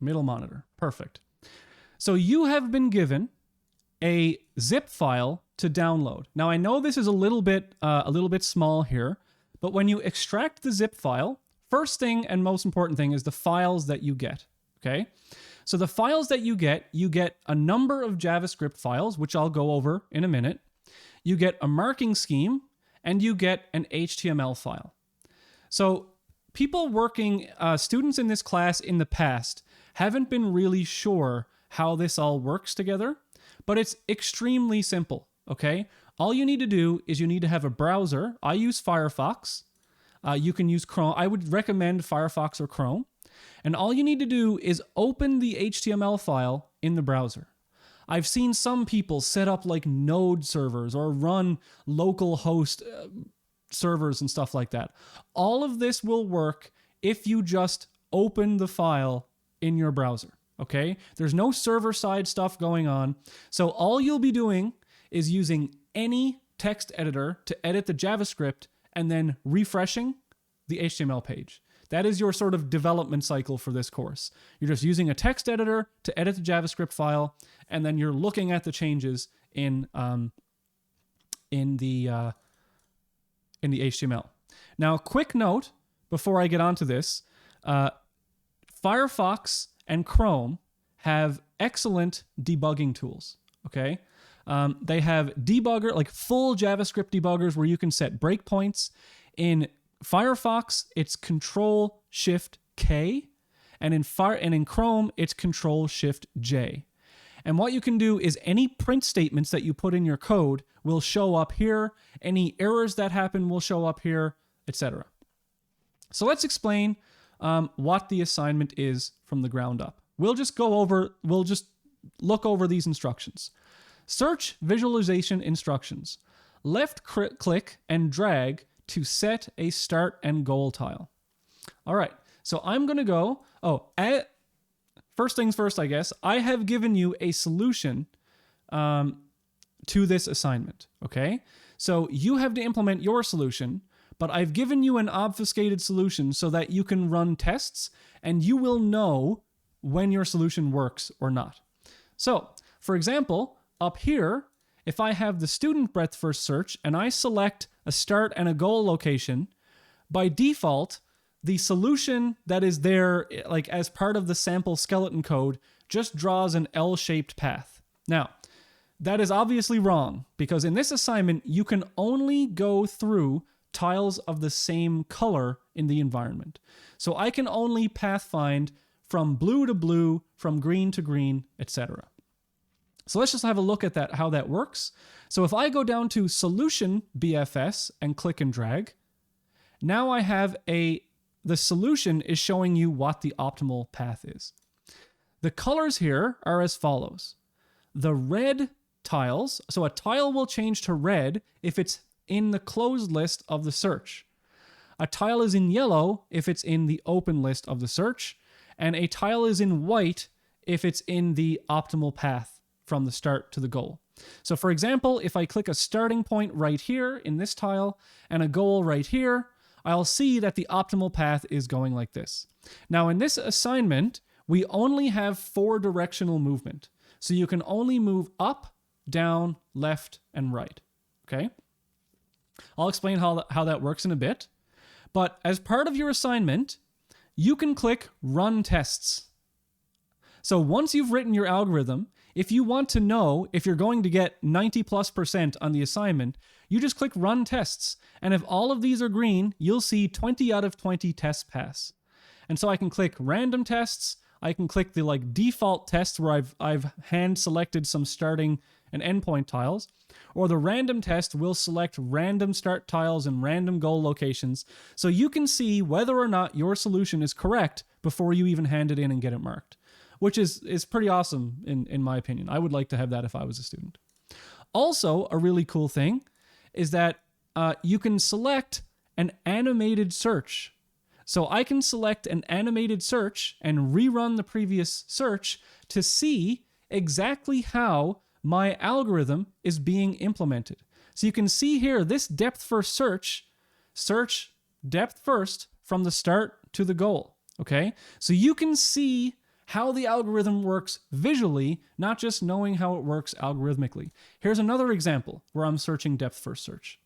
Middle monitor. Perfect. So you have been given a zip file to download. Now I know this is a little bit small here, but when you extract the zip file, first thing and most important thing is the files that you get. Okay. So the files that you get a number of JavaScript files, which I'll go over in a minute. You get a marking scheme, and you get an HTML file. So people working, students in this class in the past haven't been really sure how this all works together, but it's extremely simple, okay? All you need to do is you need to have a browser. I use Firefox. You can use Chrome. I would recommend Firefox or Chrome. And all you need to do is open the HTML file in the browser. I've seen some people set up like node servers or run local host servers and stuff like that. All of this will work if you just open the file in your browser, okay? There's no server-side stuff going on. So all you'll be doing is using any text editor to edit the JavaScript and then refreshing the HTML page. That is your sort of development cycle for this course. You're just using a text editor to edit the JavaScript file, and then you're looking at the changes in the HTML. Now, quick note before I get onto this: Firefox and Chrome have excellent debugging tools. Okay, they have debugger, like full JavaScript debuggers, where you can set breakpoints. In Firefox, it's Control-Shift-K, and in Chrome, it's Control-Shift-J. And what you can do is any print statements that you put in your code will show up here. Any errors that happen will show up here, etc. So let's explain what the assignment is from the ground up. We'll just look over these instructions. Search visualization instructions. Left click and drag to set a start and goal tile. All right, so I'm going to go, first things first, I guess. I have given you a solution to this assignment, okay? So you have to implement your solution, but I've given you an obfuscated solution so that you can run tests and you will know when your solution works or not. So, for example, up here, if I have the student breadth first search and I select a start and a goal location, by default, the solution that is there, like as part of the sample skeleton code, just draws an L-shaped path. Now, that is obviously wrong, because in this assignment, you can only go through tiles of the same color in the environment. So I can only path find from blue to blue, from green to green, etc. So let's just have a look at that, how that works. So if I go down to Solution BFS and click and drag, now I have the solution is showing you what the optimal path is. The colors here are as follows. The red tiles, so a tile will change to red if it's in the closed list of the search. A tile is in yellow if it's in the open list of the search, and a tile is in white if it's in the optimal path from the start to the goal. So for example, if I click a starting point right here in this tile and a goal right here, I'll see that the optimal path is going like this. Now in this assignment, we only have 4 directional movement. So you can only move up, down, left, and right. Okay? I'll explain how that works in a bit. But as part of your assignment, you can click Run Tests. So once you've written your algorithm, if you want to know if you're going to get 90+% on the assignment, you just click Run Tests. And if all of these are green, you'll see 20 out of 20 tests pass. And so I can click Random Tests. I can click the like default test where I've hand selected some starting and endpoint tiles, or the random test will select random start tiles and random goal locations, so you can see whether or not your solution is correct before you even hand it in and get it marked, which is pretty awesome in my opinion. I would like to have that if I was a student. Also, a really cool thing is that you can select an animated search. So I can select an animated search and rerun the previous search to see exactly how my algorithm is being implemented. So you can see here, this depth first search depth first from the start to the goal, okay? So you can see how the algorithm works visually, not just knowing how it works algorithmically. Here's another example where I'm searching depth first search,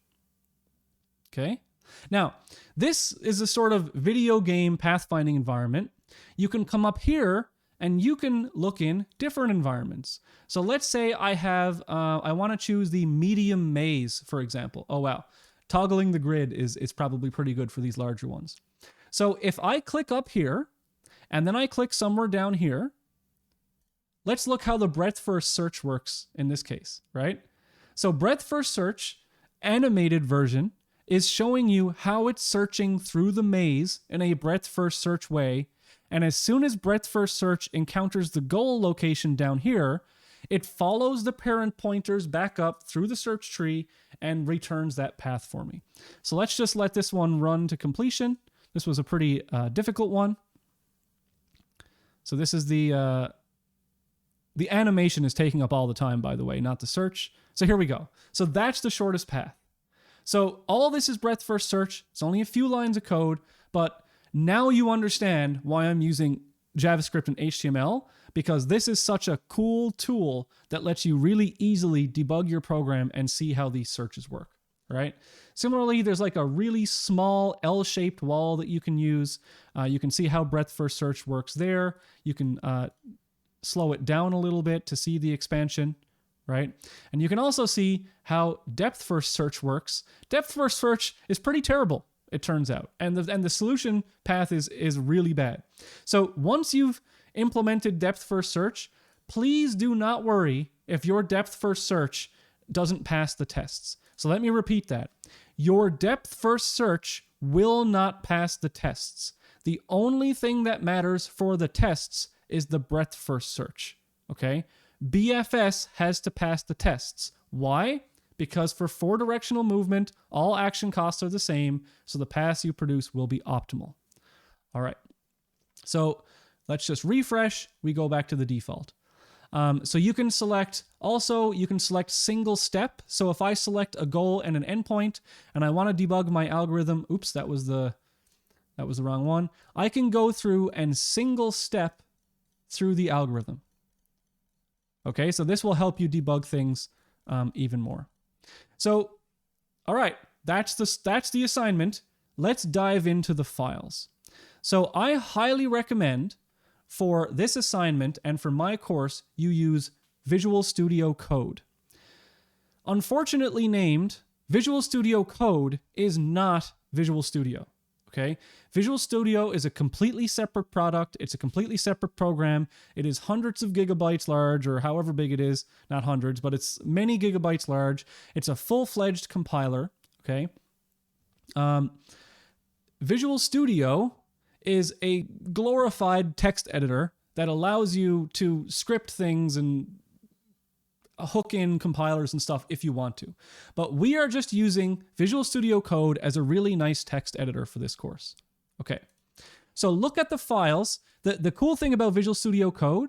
okay? Now, this is a sort of video game pathfinding environment. You can come up here and you can look in different environments. So let's say I have, I want to choose the medium maze, for example. Oh, wow. Toggling the grid is probably pretty good for these larger ones. So if I click up here, and then I click somewhere down here, let's look how the breadth first search works in this case, right? So breadth first search, animated version, is showing you how it's searching through the maze in a breadth first search way. And as soon as breadth first search encounters the goal location down here, it follows the parent pointers back up through the search tree and returns that path for me. So let's just let this one run to completion. This was a pretty difficult one. So this is the animation is taking up all the time, by the way, not the search. So here we go. So that's the shortest path. So all this is breadth first search. It's only a few lines of code, but now you understand why I'm using JavaScript and HTML, because this is such a cool tool that lets you really easily debug your program and see how these searches work, right? Similarly, there's like a really small L-shaped wall that you can use. You can see how breadth first search works there. You can slow it down a little bit to see the expansion, right? And you can also see how depth first search works. Depth first search is pretty terrible, it turns out. And the solution path is really bad. So once you've implemented depth first search, please do not worry if your depth first search doesn't pass the tests. So let me repeat that. Your depth first search will not pass the tests. The only thing that matters for the tests is the breadth first search, okay? BFS has to pass the tests. Why? Because for 4-directional movement, all action costs are the same, so the paths you produce will be optimal. All right, so let's just refresh. We go back to the default. So you can select, also you can select single step. So if I select a goal and an endpoint and I want to debug my algorithm, oops, that was the wrong one. I can go through and single step through the algorithm. Okay, so this will help you debug things even more. So, all right, that's the assignment. Let's dive into the files. So I highly recommend for this assignment and for my course, you use Visual Studio Code. Unfortunately named, Visual Studio Code is not Visual Studio, okay? Visual Studio is a completely separate product. It's a completely separate program. It is hundreds of gigabytes large, or however big it is, not hundreds, but it's many gigabytes large. It's a full-fledged compiler, okay? Visual Studio is a glorified text editor that allows you to script things and hook in compilers and stuff if you want to. But we are just using Visual Studio Code as a really nice text editor for this course. Okay, so look at the files. The cool thing about Visual Studio Code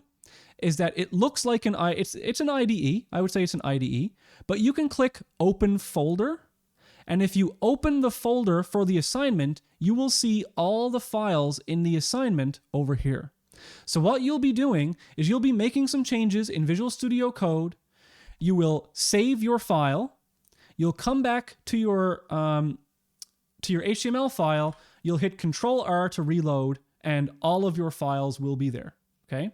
is that it looks like it's an IDE. I would say it's an IDE, but you can click Open Folder. And if you open the folder for the assignment, you will see all the files in the assignment over here. So what you'll be doing is you'll be making some changes in Visual Studio Code. You will save your file. You'll come back to your HTML file. You'll hit Control-R to reload, and all of your files will be there. Okay.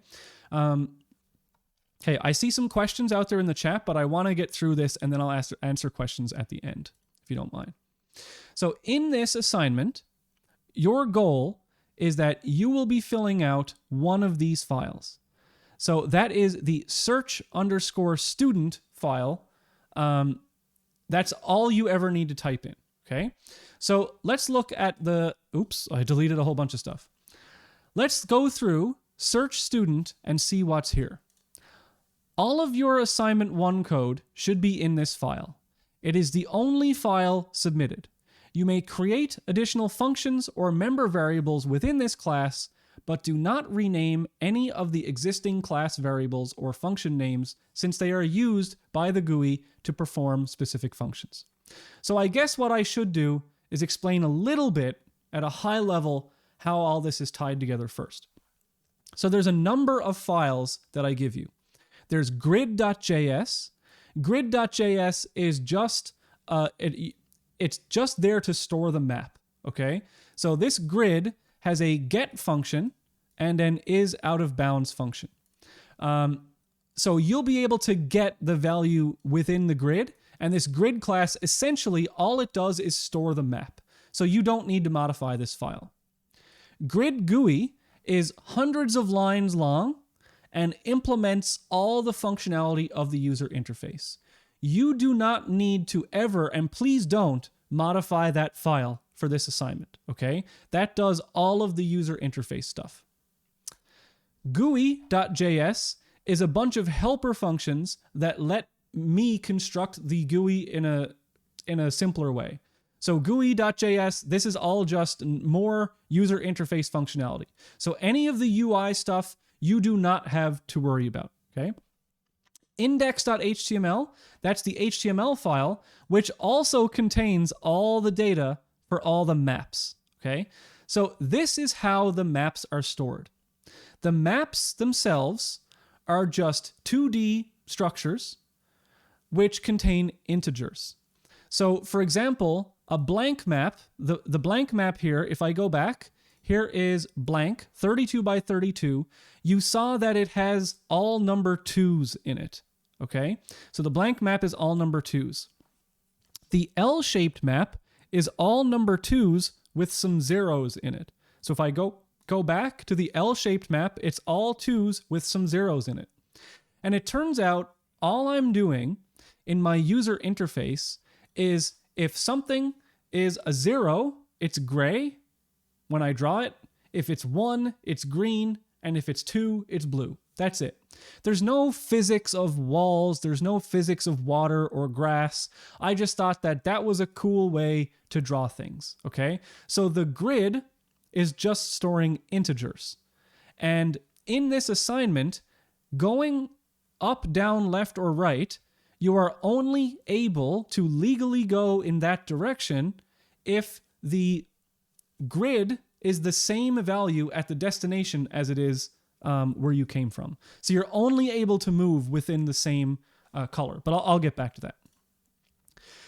Okay. I see some questions out there in the chat, but I want to get through this, and then I'll answer questions at the end, if you don't mind. So in this assignment, your goal is that you will be filling out one of these files. So that is the search_student file. That's all you ever need to type in, okay? So let's look at the, oops, I deleted a whole bunch of stuff. Let's go through search student and see what's here. All of your assignment 1 code should be in this file. It is the only file submitted. You may create additional functions or member variables within this class, but do not rename any of the existing class variables or function names since they are used by the GUI to perform specific functions. So I guess what I should do is explain a little bit at a high level how all this is tied together first. So there's a number of files that I give you. There's grid.js. Grid.js is just, it's just there to store the map, okay? So this grid has a get function and an is_out_of_bounds function. So you'll be able to get the value within the grid, and this grid class, essentially all it does is store the map. So you don't need to modify this file. Grid GUI is hundreds of lines long and implements all the functionality of the user interface. You do not need to ever, and please don't, modify that file for this assignment, okay? That does all of the user interface stuff. GUI.js is a bunch of helper functions that let me construct the GUI in a simpler way. So GUI.js, this is all just more user interface functionality. So any of the UI stuff you do not have to worry about, okay? Index.html, that's the HTML file, which also contains all the data for all the maps, okay? So this is how the maps are stored. The maps themselves are just 2D structures which contain integers. So for example, a blank map, the blank map here, if I go back, here is blank, 32 by 32. You saw that it has all number 2s in it, okay? So the blank map is all number 2s. The L-shaped map is all number 2s with some zeros in it. So if I go back to the L-shaped map, it's all 2s with some zeros in it. And it turns out all I'm doing in my user interface is if something is a 0, it's gray when I draw it. If it's 1, it's green. And if it's 2, it's blue. That's it. There's no physics of walls. There's no physics of water or grass. I just thought that that was a cool way to draw things, okay? So the grid is just storing integers. And in this assignment, going up, down, left, or right, you are only able to legally go in that direction if the grid is the same value at the destination as it is where you came from. So you're only able to move within the same color, but I'll get back to that.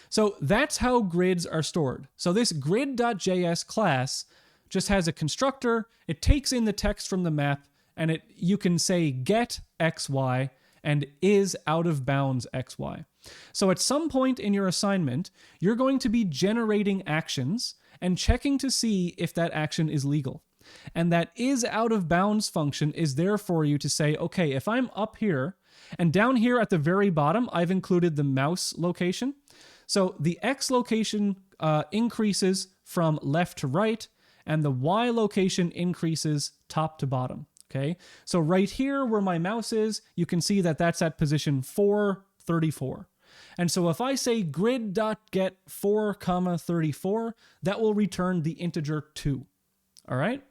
So that's how grids are stored. So this grid.js class just has a constructor. It takes in the text from the map, and you can say get xy and is_out_of_bounds xy. So at some point in your assignment, you're going to be generating actions and checking to see if that action is legal. And that is_out_of_bounds function is there for you to say, okay, if I'm up here and down here at the very bottom, I've included the mouse location. So the X location increases from left to right, and the Y location increases top to bottom. Okay, so right here where my mouse is, you can see that that's at position 434. And so if I say grid.get 4,34, that will return the integer 2. All right?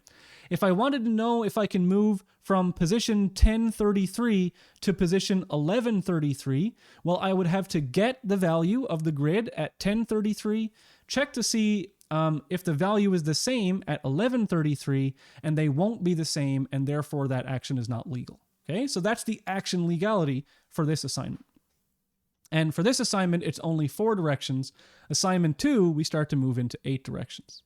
If I wanted to know if I can move from position 1033 to position 1133, well, I would have to get the value of the grid at 1033, check to see if the value is the same at 1133, and they won't be the same, and therefore that action is not legal. Okay, so that's the action legality for this assignment. And for this assignment, it's only 4 directions. Assignment 2, we start to move into 8 directions.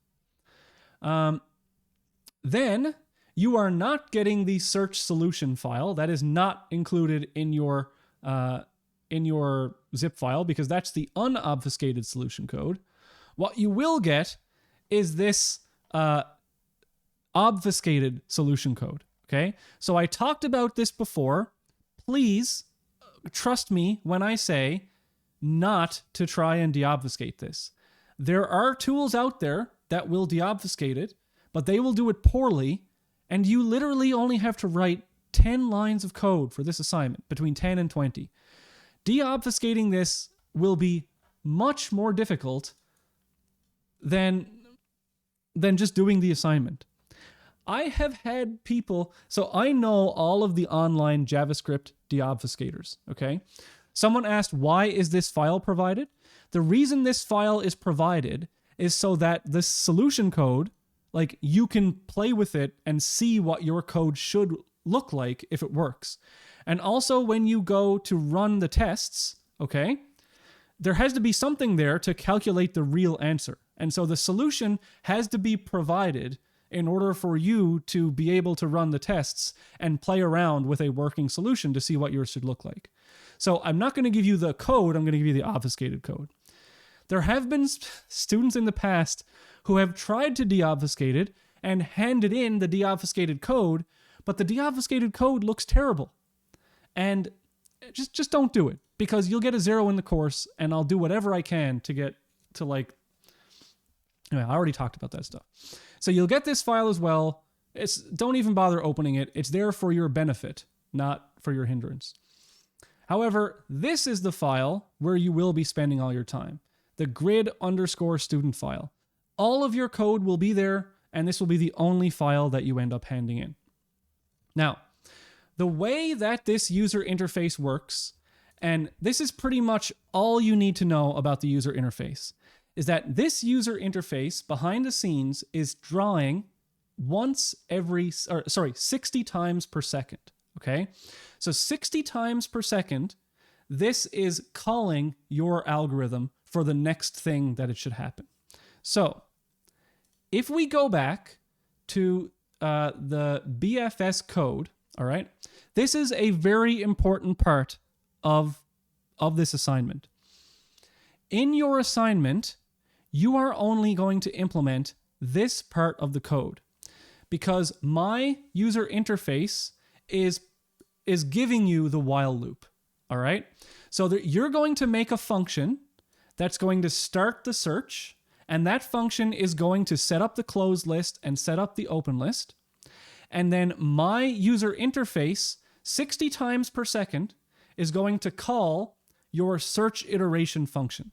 Then you are not getting the search solution file. That is not included in your zip file because that's the unobfuscated solution code. What you will get is this obfuscated solution code. Okay, so I talked about this before. Please trust me when I say not to try and deobfuscate this. There are tools out there that will deobfuscate it, but they will do it poorly, and you literally only have to write 10 lines of code for this assignment, between 10 and 20. Deobfuscating this will be much more difficult than just doing the assignment. I have had people, so I know all of the online JavaScript deobfuscators, okay? Someone asked, why is this file provided? The reason this file is provided is so that the solution code, like, you can play with it and see what your code should look like if it works. And also when you go to run the tests, okay, there has to be something there to calculate the real answer. And so the solution has to be provided in order for you to be able to run the tests and play around with a working solution to see what yours should look like. So I'm not going to give you the code, I'm going to give you the obfuscated code. There have been students in the past who have tried to deobfuscate it and handed in the deobfuscated code, but the deobfuscated code looks terrible. And just don't do it, because you'll get a 0 in the course, and I'll do whatever I can to get to, like, anyway, I already talked about that stuff. So you'll get this file as well. Don't even bother opening it. It's there for your benefit, not for your hindrance. However, this is the file where you will be spending all your time. The grid_student file. All of your code will be there, and this will be the only file that you end up handing in. Now, the way that this user interface works, and this is pretty much all you need to know about the user interface, is that this user interface behind the scenes is drawing 60 times per second, okay? So 60 times per second, this is calling your algorithm for the next thing that it should happen. So if we go back to the BFS code, all right, this is a very important part of this assignment. In your assignment, you are only going to implement this part of the code, because my user interface is giving you the while loop, all right? So you're going to make a function that's going to start the search, and that function is going to set up the closed list and set up the open list. And then my user interface, 60 times per second, is going to call your search iteration function.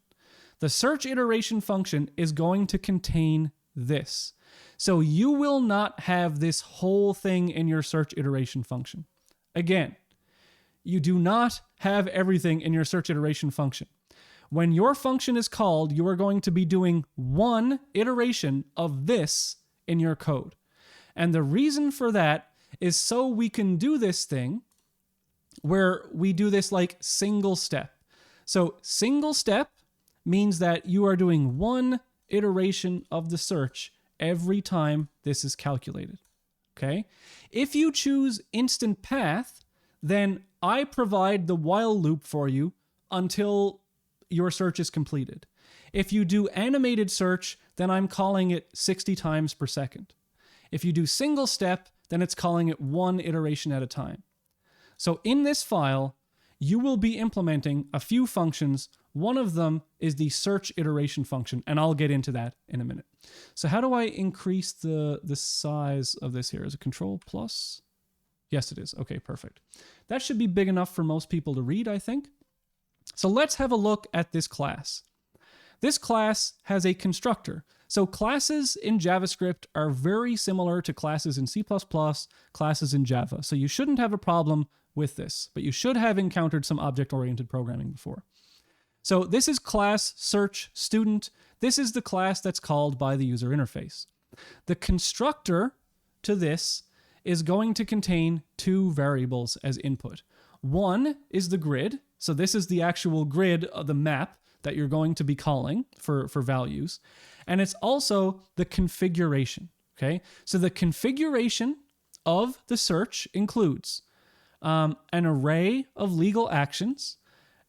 The search iteration function is going to contain this. So you will not have this whole thing in your search iteration function. Again, you do not have everything in your search iteration function. When your function is called, you are going to be doing one iteration of this in your code. And the reason for that is so we can do this thing where we do this like single step. So single step means that you are doing one iteration of the search every time this is calculated, okay? If you choose instant path, then I provide the while loop for you until your search is completed. If you do animated search, then I'm calling it 60 times per second. If you do single step, then it's calling it one iteration at a time. So in this file, you will be implementing a few functions. One of them is the search iteration function, and I'll get into that in a minute. So how do I increase the size of this here? Is it Control plus? Yes, it is. Okay, perfect. That should be big enough for most people to read, I think. So let's have a look at this class. This class has a constructor. So classes in JavaScript are very similar to classes in C++, classes in Java. So you shouldn't have a problem with this, but you should have encountered some object-oriented programming before. So this is class search student. This is the class that's called by the user interface. The constructor to this is going to contain two variables as input. One is the grid. So this is the actual grid of the map that you're going to be calling for values. And it's also the configuration, okay? So the configuration of the search includes an array of legal actions,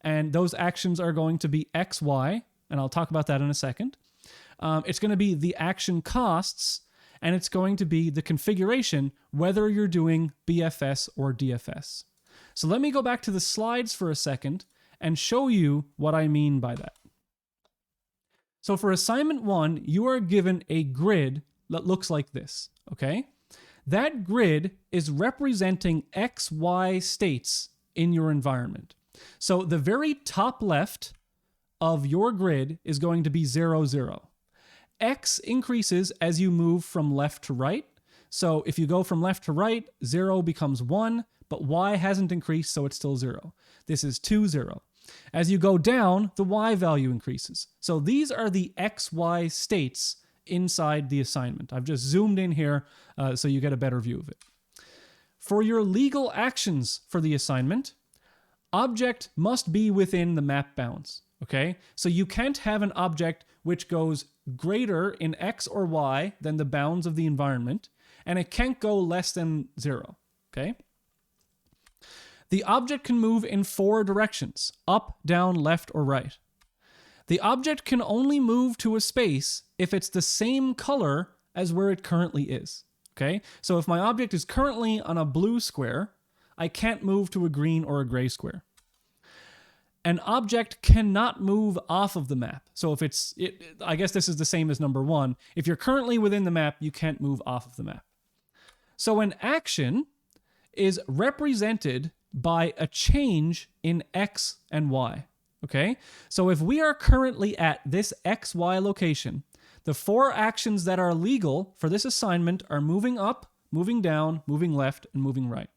and those actions are going to be X, Y, and I'll talk about that in a second. It's going to be the action costs, and it's going to be the configuration whether you're doing BFS or DFS. So let me go back to the slides for a second and show you what I mean by that. So for assignment 1, you are given a grid that looks like this, okay? That grid is representing X, Y states in your environment. So the very top left of your grid is going to be 0, 0. X increases as you move from left to right. So if you go from left to right, 0 becomes 1, but Y hasn't increased, so it's still 0. This is 2, 0. As you go down, the Y value increases. So these are the X, Y states inside the assignment. I've just zoomed in here so you get a better view of it. For your legal actions for the assignment, object must be within the map bounds, okay? So you can't have an object which goes greater in X or Y than the bounds of the environment, and it can't go less than 0, okay? The object can move in 4 directions, up, down, left, or right. The object can only move to a space if it's the same color as where it currently is, okay? So if my object is currently on a blue square, I can't move to a green or a gray square. An object cannot move off of the map. So if I guess this is the same as number 1. If you're currently within the map, you can't move off of the map. So an action is represented by a change in X and Y, okay? So if we are currently at this XY location, the 4 actions that are legal for this assignment are moving up, moving down, moving left, and moving right.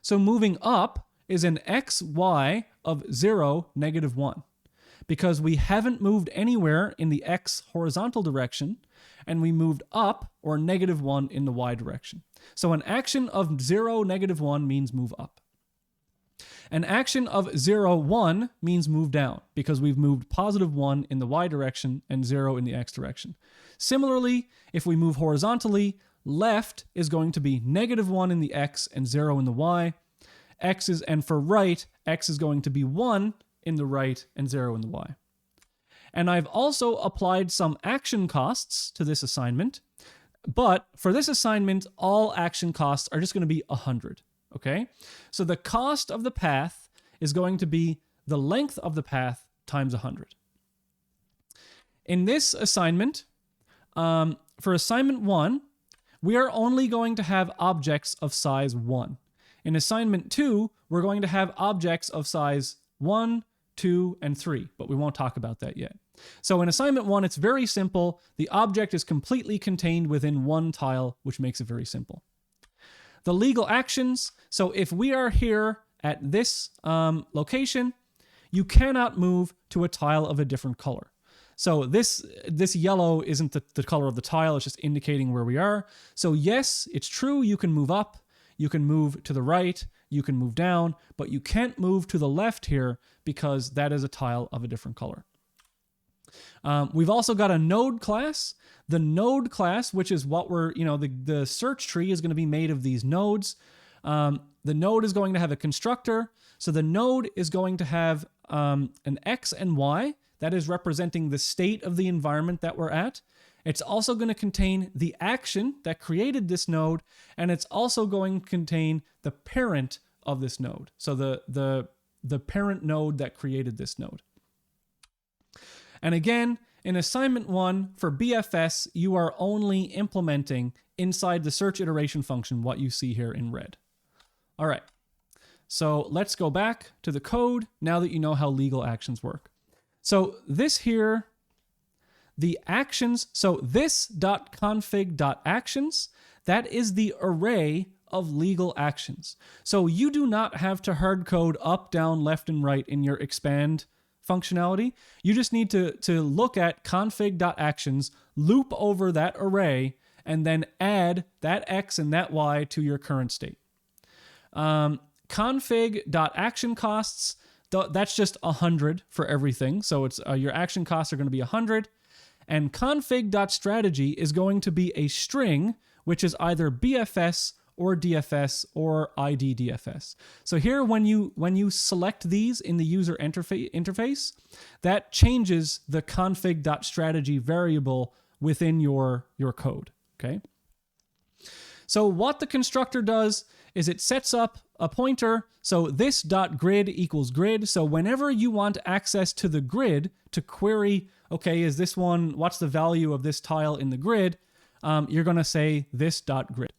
So moving up is an XY of 0, -1, because we haven't moved anywhere in the X horizontal direction, and we moved up, or -1, in the Y direction. So an action of 0, -1 means move up. An action of 0, 1 means move down, because we've moved +1 in the Y direction and 0 in the X direction. Similarly, if we move horizontally, left is going to be -1 in the X and 0 in the Y. And for right, X is going to be 1 in the right and 0 in the Y. And I've also applied some action costs to this assignment, but for this assignment, all action costs are just going to be 100, okay? So the cost of the path is going to be the length of the path times 100. In this assignment, for assignment 1, we are only going to have objects of size 1. In assignment 2, we're going to have objects of size 1, 2, and 3, but we won't talk about that yet. So in assignment 1, it's very simple. The object is completely contained within one tile, which makes it very simple. The legal actions, so if we are here at this location, you cannot move to a tile of a different color. So this yellow isn't the color of the tile, it's just indicating where we are. So yes, it's true, you can move up, you can move to the right, you can move down, but you can't move to the left here because that is a tile of a different color. We've also got a node class. The node class, which is what the search tree is going to be made of these nodes. The node is going to have a constructor. So the node is going to have an X and Y that is representing the state of the environment that we're at. It's also going to contain the action that created this node, and it's also going to contain the parent of this node. So the parent node that created this node. And again, in assignment 1 for BFS, you are only implementing inside the search iteration function what you see here in red. All right, so let's go back to the code now that you know how legal actions work. So this here, the actions, so this.config.actions, that is the array of legal actions. So you do not have to hard code up, down, left, and right in your expand functionality. You just need to look at config.actions, loop over that array, and then add that X and that Y to your current state. Config.action costs, that's just 100 for everything. So it's your action costs are going to be 100. And config.strategy is going to be a string, which is either BFS or DFS or IDDFS. So here, when you select these in the user interface, that changes the config.strategy variable within your code, okay? So what the constructor does is it sets up a pointer. So this dot grid equals grid. So whenever you want access to the grid to query, okay, is this one, what's the value of this tile in the grid? You're going to say this dot grid.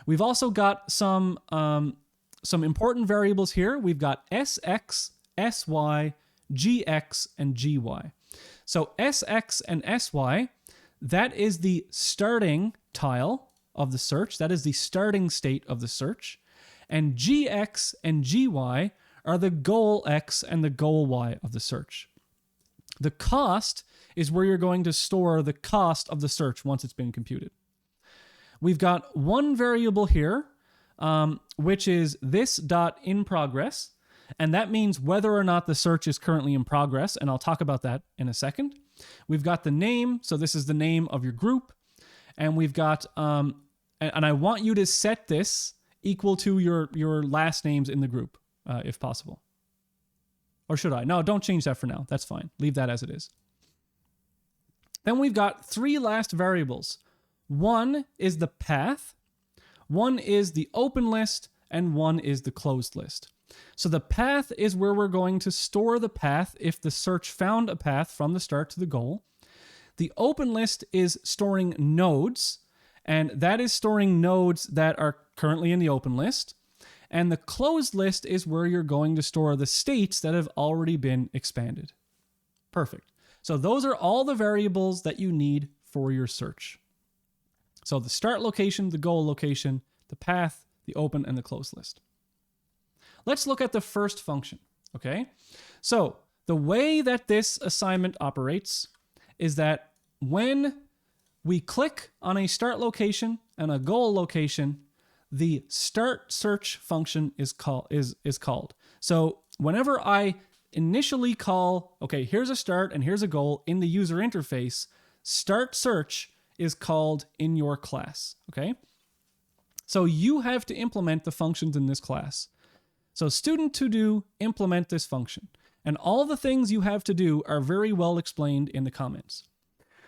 We've also got some important variables here. We've got SX, SY, GX, and GY. So SX and SY, that is the starting tile of the search. That is the starting state of the search. And GX and GY are the goal X and the goal Y of the search. The cost is where you're going to store the cost of the search once it's been computed. We've got one variable here, which is this dot in progress, and that means whether or not the search is currently in progress, and I'll talk about that in a second. We've got the name, so this is the name of your group, and we've got, and I want you to set this equal to your last names in the group, if possible. Or should I? No, don't change that for now. That's fine. Leave that as it is. Then we've got three last variables. One is the path, one is the open list, and one is the closed list. So the path is where we're going to store the path if the search found a path from the start to the goal. The open list is storing nodes, and that is storing nodes that are currently in the open list. And the closed list is where you're going to store the states that have already been expanded. Perfect. So those are all the variables that you need for your search. So the start location, the goal location, the path, the open, and the closed list. Let's look at the first function, okay? So the way that this assignment operates is that when we click on a start location and a goal location, the start search function is called. So whenever I initially call, okay, here's a start and here's a goal in the user interface, start search is called in your class, okay? So you have to implement the functions in this class. So student to do, implement this function. And all the things you have to do are very well explained in the comments.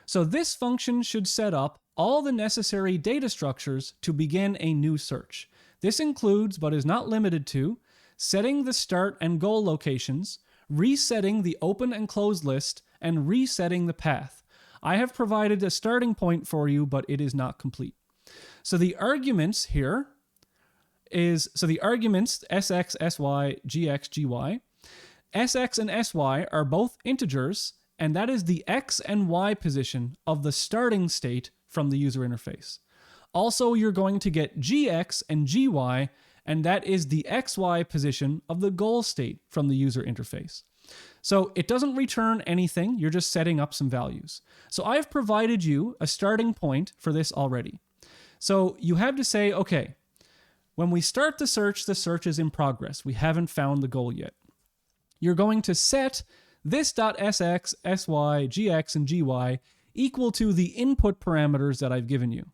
So this function should set up all the necessary data structures to begin a new search. This includes, but is not limited to, setting the start and goal locations, resetting the open and closed list, and resetting the path. I have provided a starting point for you, but it is not complete. So the arguments here the arguments SX, SY, GX, GY. SX and SY are both integers, and that is the X and Y position of the starting state from the user interface. Also, you're going to get GX and GY, and that is the XY position of the goal state from the user interface. So it doesn't return anything, you're just setting up some values. So I've provided you a starting point for this already. So you have to say, okay, when we start the search is in progress. We haven't found the goal yet. You're going to set this.sx, sy, gx, and gy equal to the input parameters that I've given you.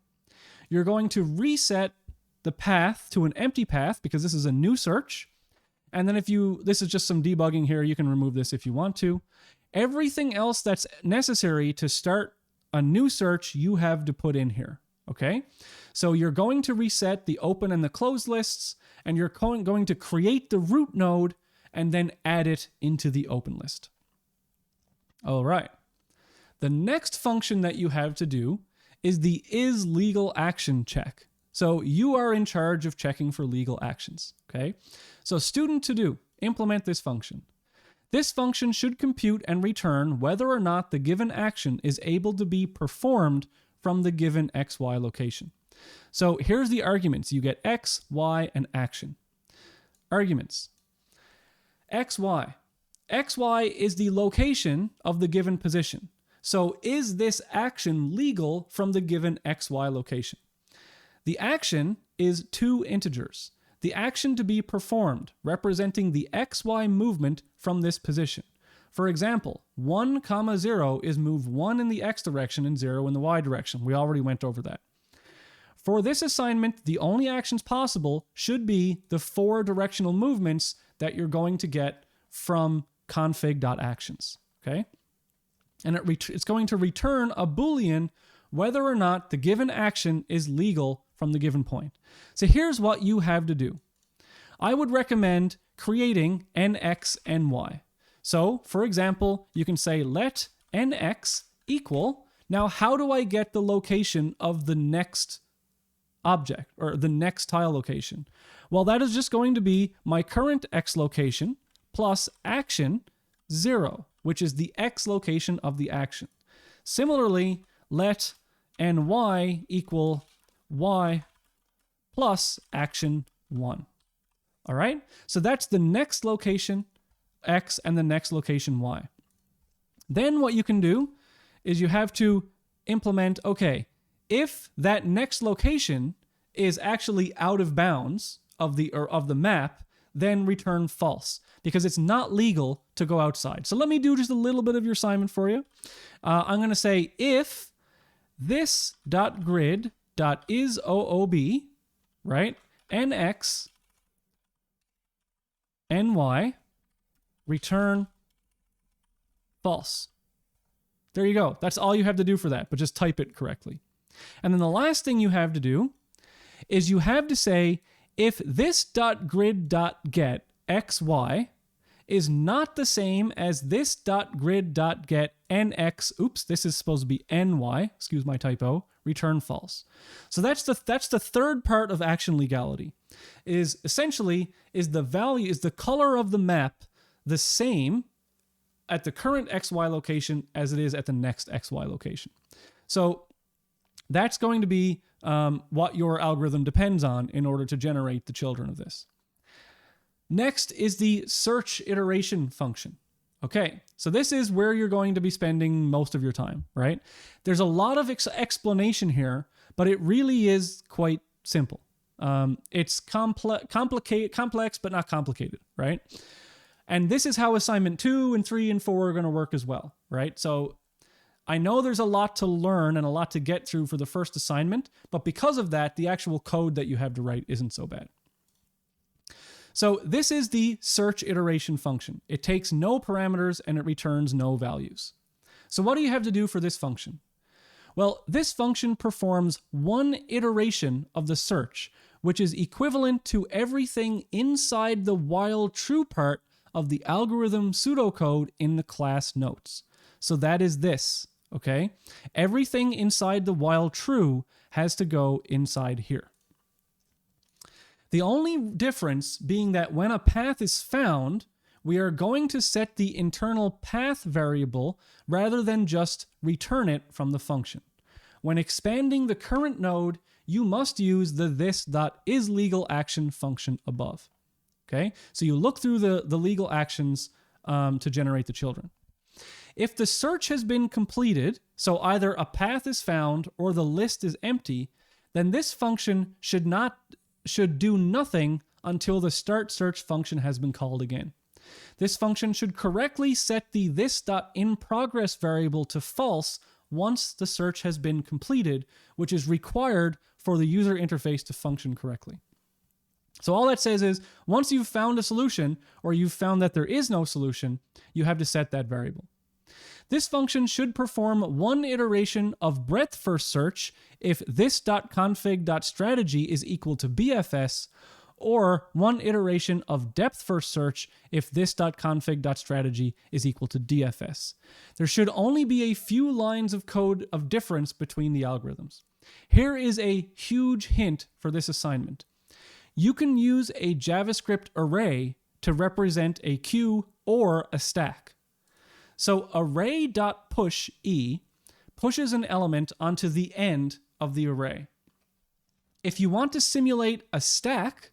You're going to reset the path to an empty path because this is a new search. And then this is just some debugging here, you can remove this if you want to. Everything else that's necessary to start a new search, you have to put in here, okay? So you're going to reset the open and the closed lists, and you're going to create the root node and then add it into the open list. All right. The next function that you have to do is the isLegalAction check. So you are in charge of checking for legal actions, okay? So student to do, implement this function. This function should compute and return whether or not the given action is able to be performed from the given XY location. So here's the arguments. You get X, Y, and action. Arguments. XY. XY is the location of the given position. So is this action legal from the given XY location? The action is two integers. The action to be performed, representing the XY movement from this position. For example, 1, 0 is move 1 in the X direction and 0 in the Y direction. We already went over that. For this assignment, the only actions possible should be the 4 directional movements that you're going to get from config.actions, okay? And it's going to return a Boolean whether or not the given action is legal from the given point. So here's what you have to do. I would recommend creating nx, ny. So, for example, you can say let nx equal, now how do I get the location of the next object, or the next tile location? Well, that is just going to be my current x location plus action 0, which is the x location of the action. Similarly, let ny equal y plus action 1. All right? So that's the next location x and the next location y. Then what you can do is you have to implement, okay, if that next location is actually out of bounds of the map, then return false, because it's not legal to go outside. So let me do just a little bit of your assignment for you. I'm going to say if this.grid.isOOB, right, nx, ny, return false. There you go. That's all you have to do for that, but just type it correctly. And then the last thing you have to do is you have to say if this.grid.get xy is not the same as this.grid.get nx, oops, this is supposed to be ny, excuse my typo, return false. So that's the third part of action legality. Is essentially is the color of the map the same at the current xy location as it is at the next xy location. So that's going to be what your algorithm depends on in order to generate the children of this. Next is the search iteration function. Okay, so this is where you're going to be spending most of your time, right? There's a lot of explanation here, but it really is quite simple. It's complex, but not complicated, right? And this is how assignment 2 and 3 and 4 are going to work as well, right? So I know there's a lot to learn and a lot to get through for the first assignment, but because of that, the actual code that you have to write isn't so bad. So this is the search iteration function. It takes no parameters and it returns no values. So what do you have to do for this function? Well, this function performs one iteration of the search, which is equivalent to everything inside the while true part of the algorithm pseudocode in the class notes. So that is this, okay? Everything inside the while true has to go inside here. The only difference being that when a path is found, we are going to set the internal path variable rather than just return it from the function. When expanding the current node, you must use the this.isLegalAction function above. Okay, so you look through the legal actions to generate the children. If the search has been completed, so either a path is found or the list is empty, then this function should do nothing until the start search function has been called again. This function should correctly set the this.inProgress variable to false once the search has been completed, which is required for the user interface to function correctly. So all that says is once you've found a solution or you've found that there is no solution, you have to set that variable. This function should perform one iteration of breadth first search if this.config.strategy is equal to BFS, or one iteration of depth first search if this.config.strategy is equal to DFS. There should only be a few lines of code of difference between the algorithms. Here is a huge hint for this assignment. You can use a JavaScript array to represent a queue or a stack. So array.pushE pushes an element onto the end of the array. If you want to simulate a stack,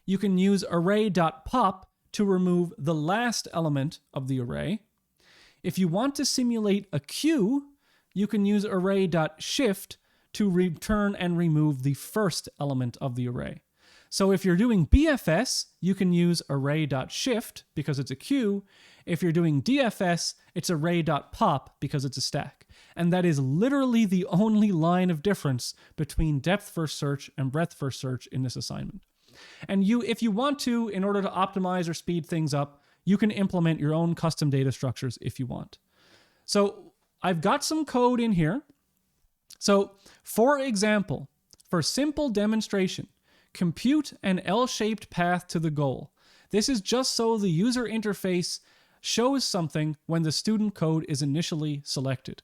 you can use array.pop to remove the last element of the array. If you want to simulate a queue, you can use array.shift to return and remove the first element of the array. So if you're doing BFS, you can use array.shift because it's a queue. If you're doing DFS, it's array.pop because it's a stack. And that is literally the only line of difference between depth first search and breadth first search in this assignment. And if you want to, in order to optimize or speed things up, you can implement your own custom data structures if you want. So I've got some code in here. So for example, For simple demonstration, compute an L-shaped path to the goal. This is just so the user interface shows something when the student code is initially selected.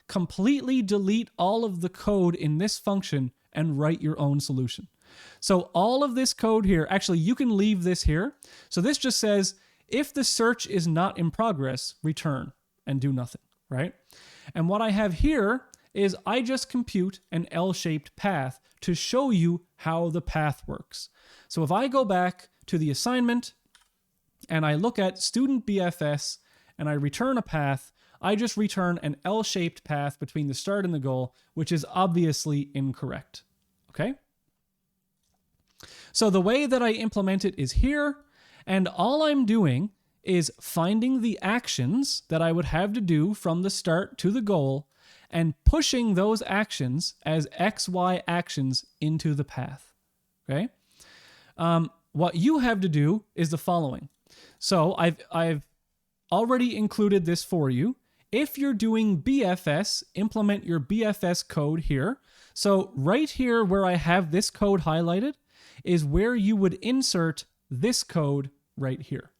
Completely delete all of the code in this function and write your own solution. So all of this code here, actually you can leave this here. So this just says, if the search is not in progress, return and do nothing, right? And what I have here is I just compute an L-shaped path to show you how the path works. So if I go back to the assignment and I look at student BFS and I return a path, I just return an L-shaped path between the start and the goal, which is obviously incorrect, okay? So the way that I implement it is here, and all I'm doing is finding the actions that I would have to do from the start to the goal and pushing those actions as XY actions into the path, okay? What you have to do is the following. So I've already included this for you. If you're doing BFS, implement your BFS code here. So right here where I have this code highlighted is where you would insert this code right here.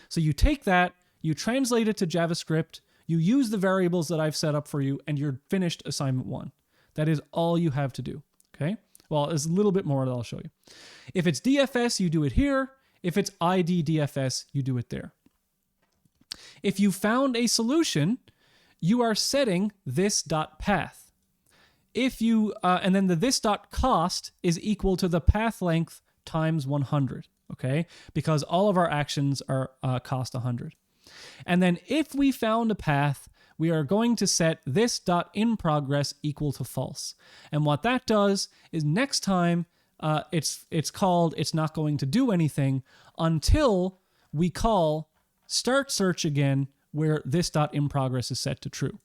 So you take that, you translate it to JavaScript, you use the variables that I've set up for you, and you're finished assignment 1. That is all you have to do, okay? Well, there's a little bit more that I'll show you. If it's DFS, you do it here. If it's ID DFS, you do it there. If you found a solution, you are setting this.path. If you, and then the this.cost is equal to the path length times 100, okay? Because all of our actions are cost 100. And then if we found a path, we are going to set this.inProgress equal to false. And what that does is next time it's not going to do anything until we call start search again, where this.inProgress is set to true.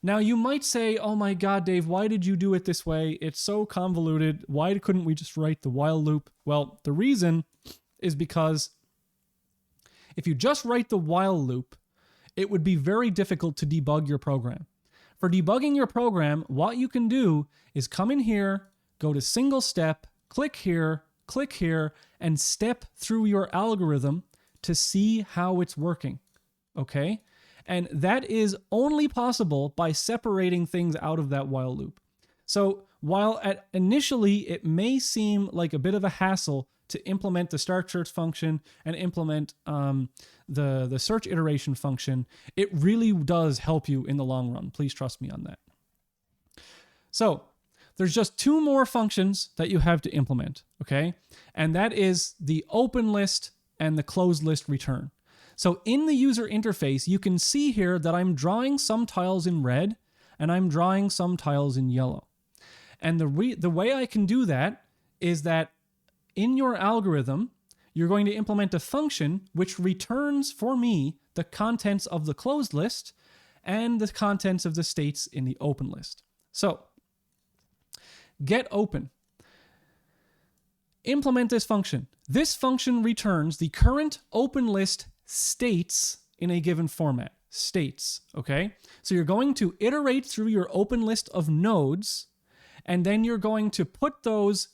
Now you might say, oh my God, Dave, why did you do it this way? It's so convoluted. Why couldn't we just write the while loop? Well, the reason is because if you just write the while loop, it would be very difficult to debug your program. For debugging your program, what you can do is come in here, go to single step, click here, and step through your algorithm to see how it's working, okay? And that is only possible by separating things out of that while loop. So while initially it may seem like a bit of a hassle to implement the start search function and implement the search iteration function, it really does help you in the long run. Please trust me on that. So there's just 2 more functions that you have to implement, okay? And that is the open list and the closed list return. So in the user interface, you can see here that I'm drawing some tiles in red and I'm drawing some tiles in yellow. And the way I can do that is that in your algorithm, you're going to implement a function which returns for me the contents of the closed list and the contents of the states in the open list. So get open. Implement this function. This function returns the current open list states in a given format. States, okay? So you're going to iterate through your open list of nodes, and then you're going to put those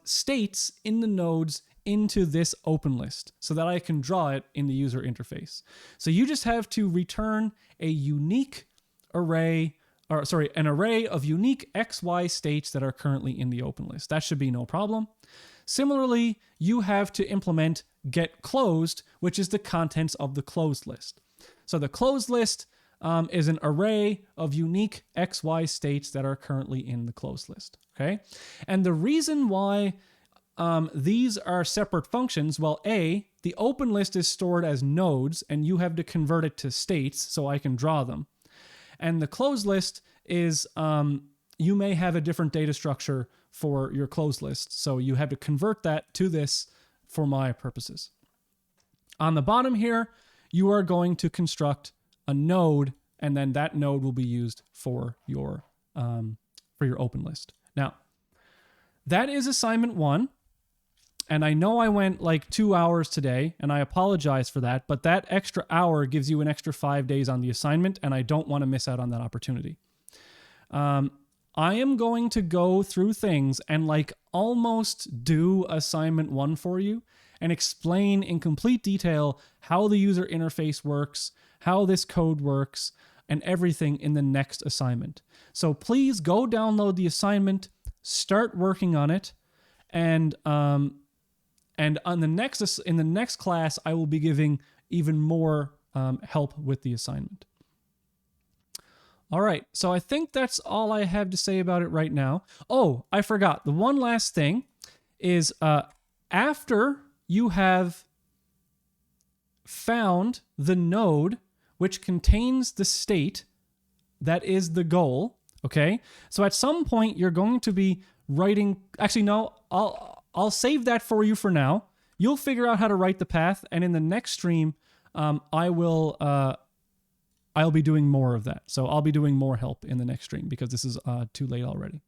states in the nodes into this open list so that I can draw it in the user interface. So you just have to return a unique array, an array of unique XY states that are currently in the open list. That should be no problem. Similarly, you have to implement get closed, which is the contents of the closed list. So the closed list is an array of unique XY states that are currently in the closed list, okay? And the reason why these are separate functions, well, A, the open list is stored as nodes, and you have to convert it to states so I can draw them. And the closed list is, you may have a different data structure for your closed list, so you have to convert that to this for my purposes. On the bottom here, you are going to construct a node, and then that node will be used for your open list. Now, that is assignment 1, and I know I went like 2 hours today, and I apologize for that, but that extra hour gives you an extra 5 days on the assignment, and I don't want to miss out on that opportunity. I am going to go through things and like almost do assignment 1 for you and explain in complete detail how the user interface works, how this code works, and everything in the next assignment. So please go download the assignment, start working on it, and on the next class, I will be giving even more help with the assignment. All right, so I think that's all I have to say about it right now. Oh, I forgot. The one last thing is after you have found the node which contains the state that is the goal, okay? So at some point, you're going to be writing... Actually, no, I'll save that for you for now. You'll figure out how to write the path, and in the next stream, I'll be doing more of that. So I'll be doing more help in the next stream because this is too late already.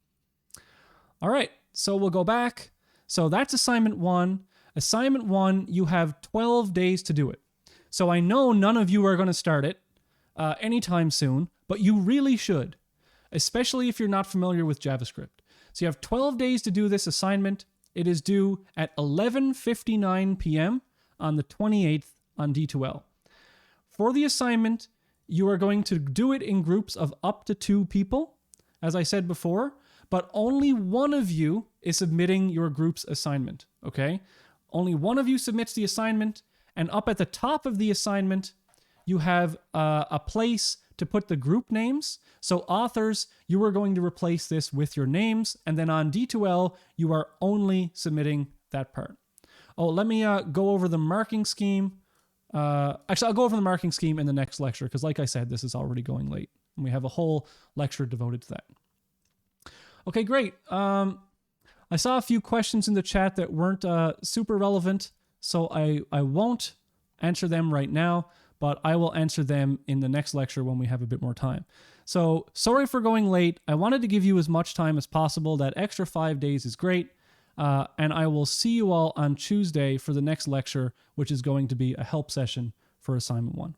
All right, so we'll go back. So that's assignment 1. Assignment 1, you have 12 days to do it. So I know none of you are going to start it anytime soon, but you really should, especially if you're not familiar with JavaScript. So you have 12 days to do this assignment. It is due at 11:59 p.m. on the 28th on D2L. For the assignment, you are going to do it in groups of up to 2 people, as I said before, but only one of you is submitting your group's assignment, okay? Only one of you submits the assignment, and up at the top of the assignment, you have a place to put the group names. So authors, you are going to replace this with your names, and then on D2L, you are only submitting that part. Oh, let me go over the marking scheme. Actually, I'll go over the marking scheme in the next lecture, because like I said, this is already going late, and we have a whole lecture devoted to that. Okay, great. I saw a few questions in the chat that weren't super relevant, so I won't answer them right now, but I will answer them in the next lecture when we have a bit more time. So sorry for going late. I wanted to give you as much time as possible. That extra 5 days is great. And I will see you all on Tuesday for the next lecture, which is going to be a help session for assignment 1.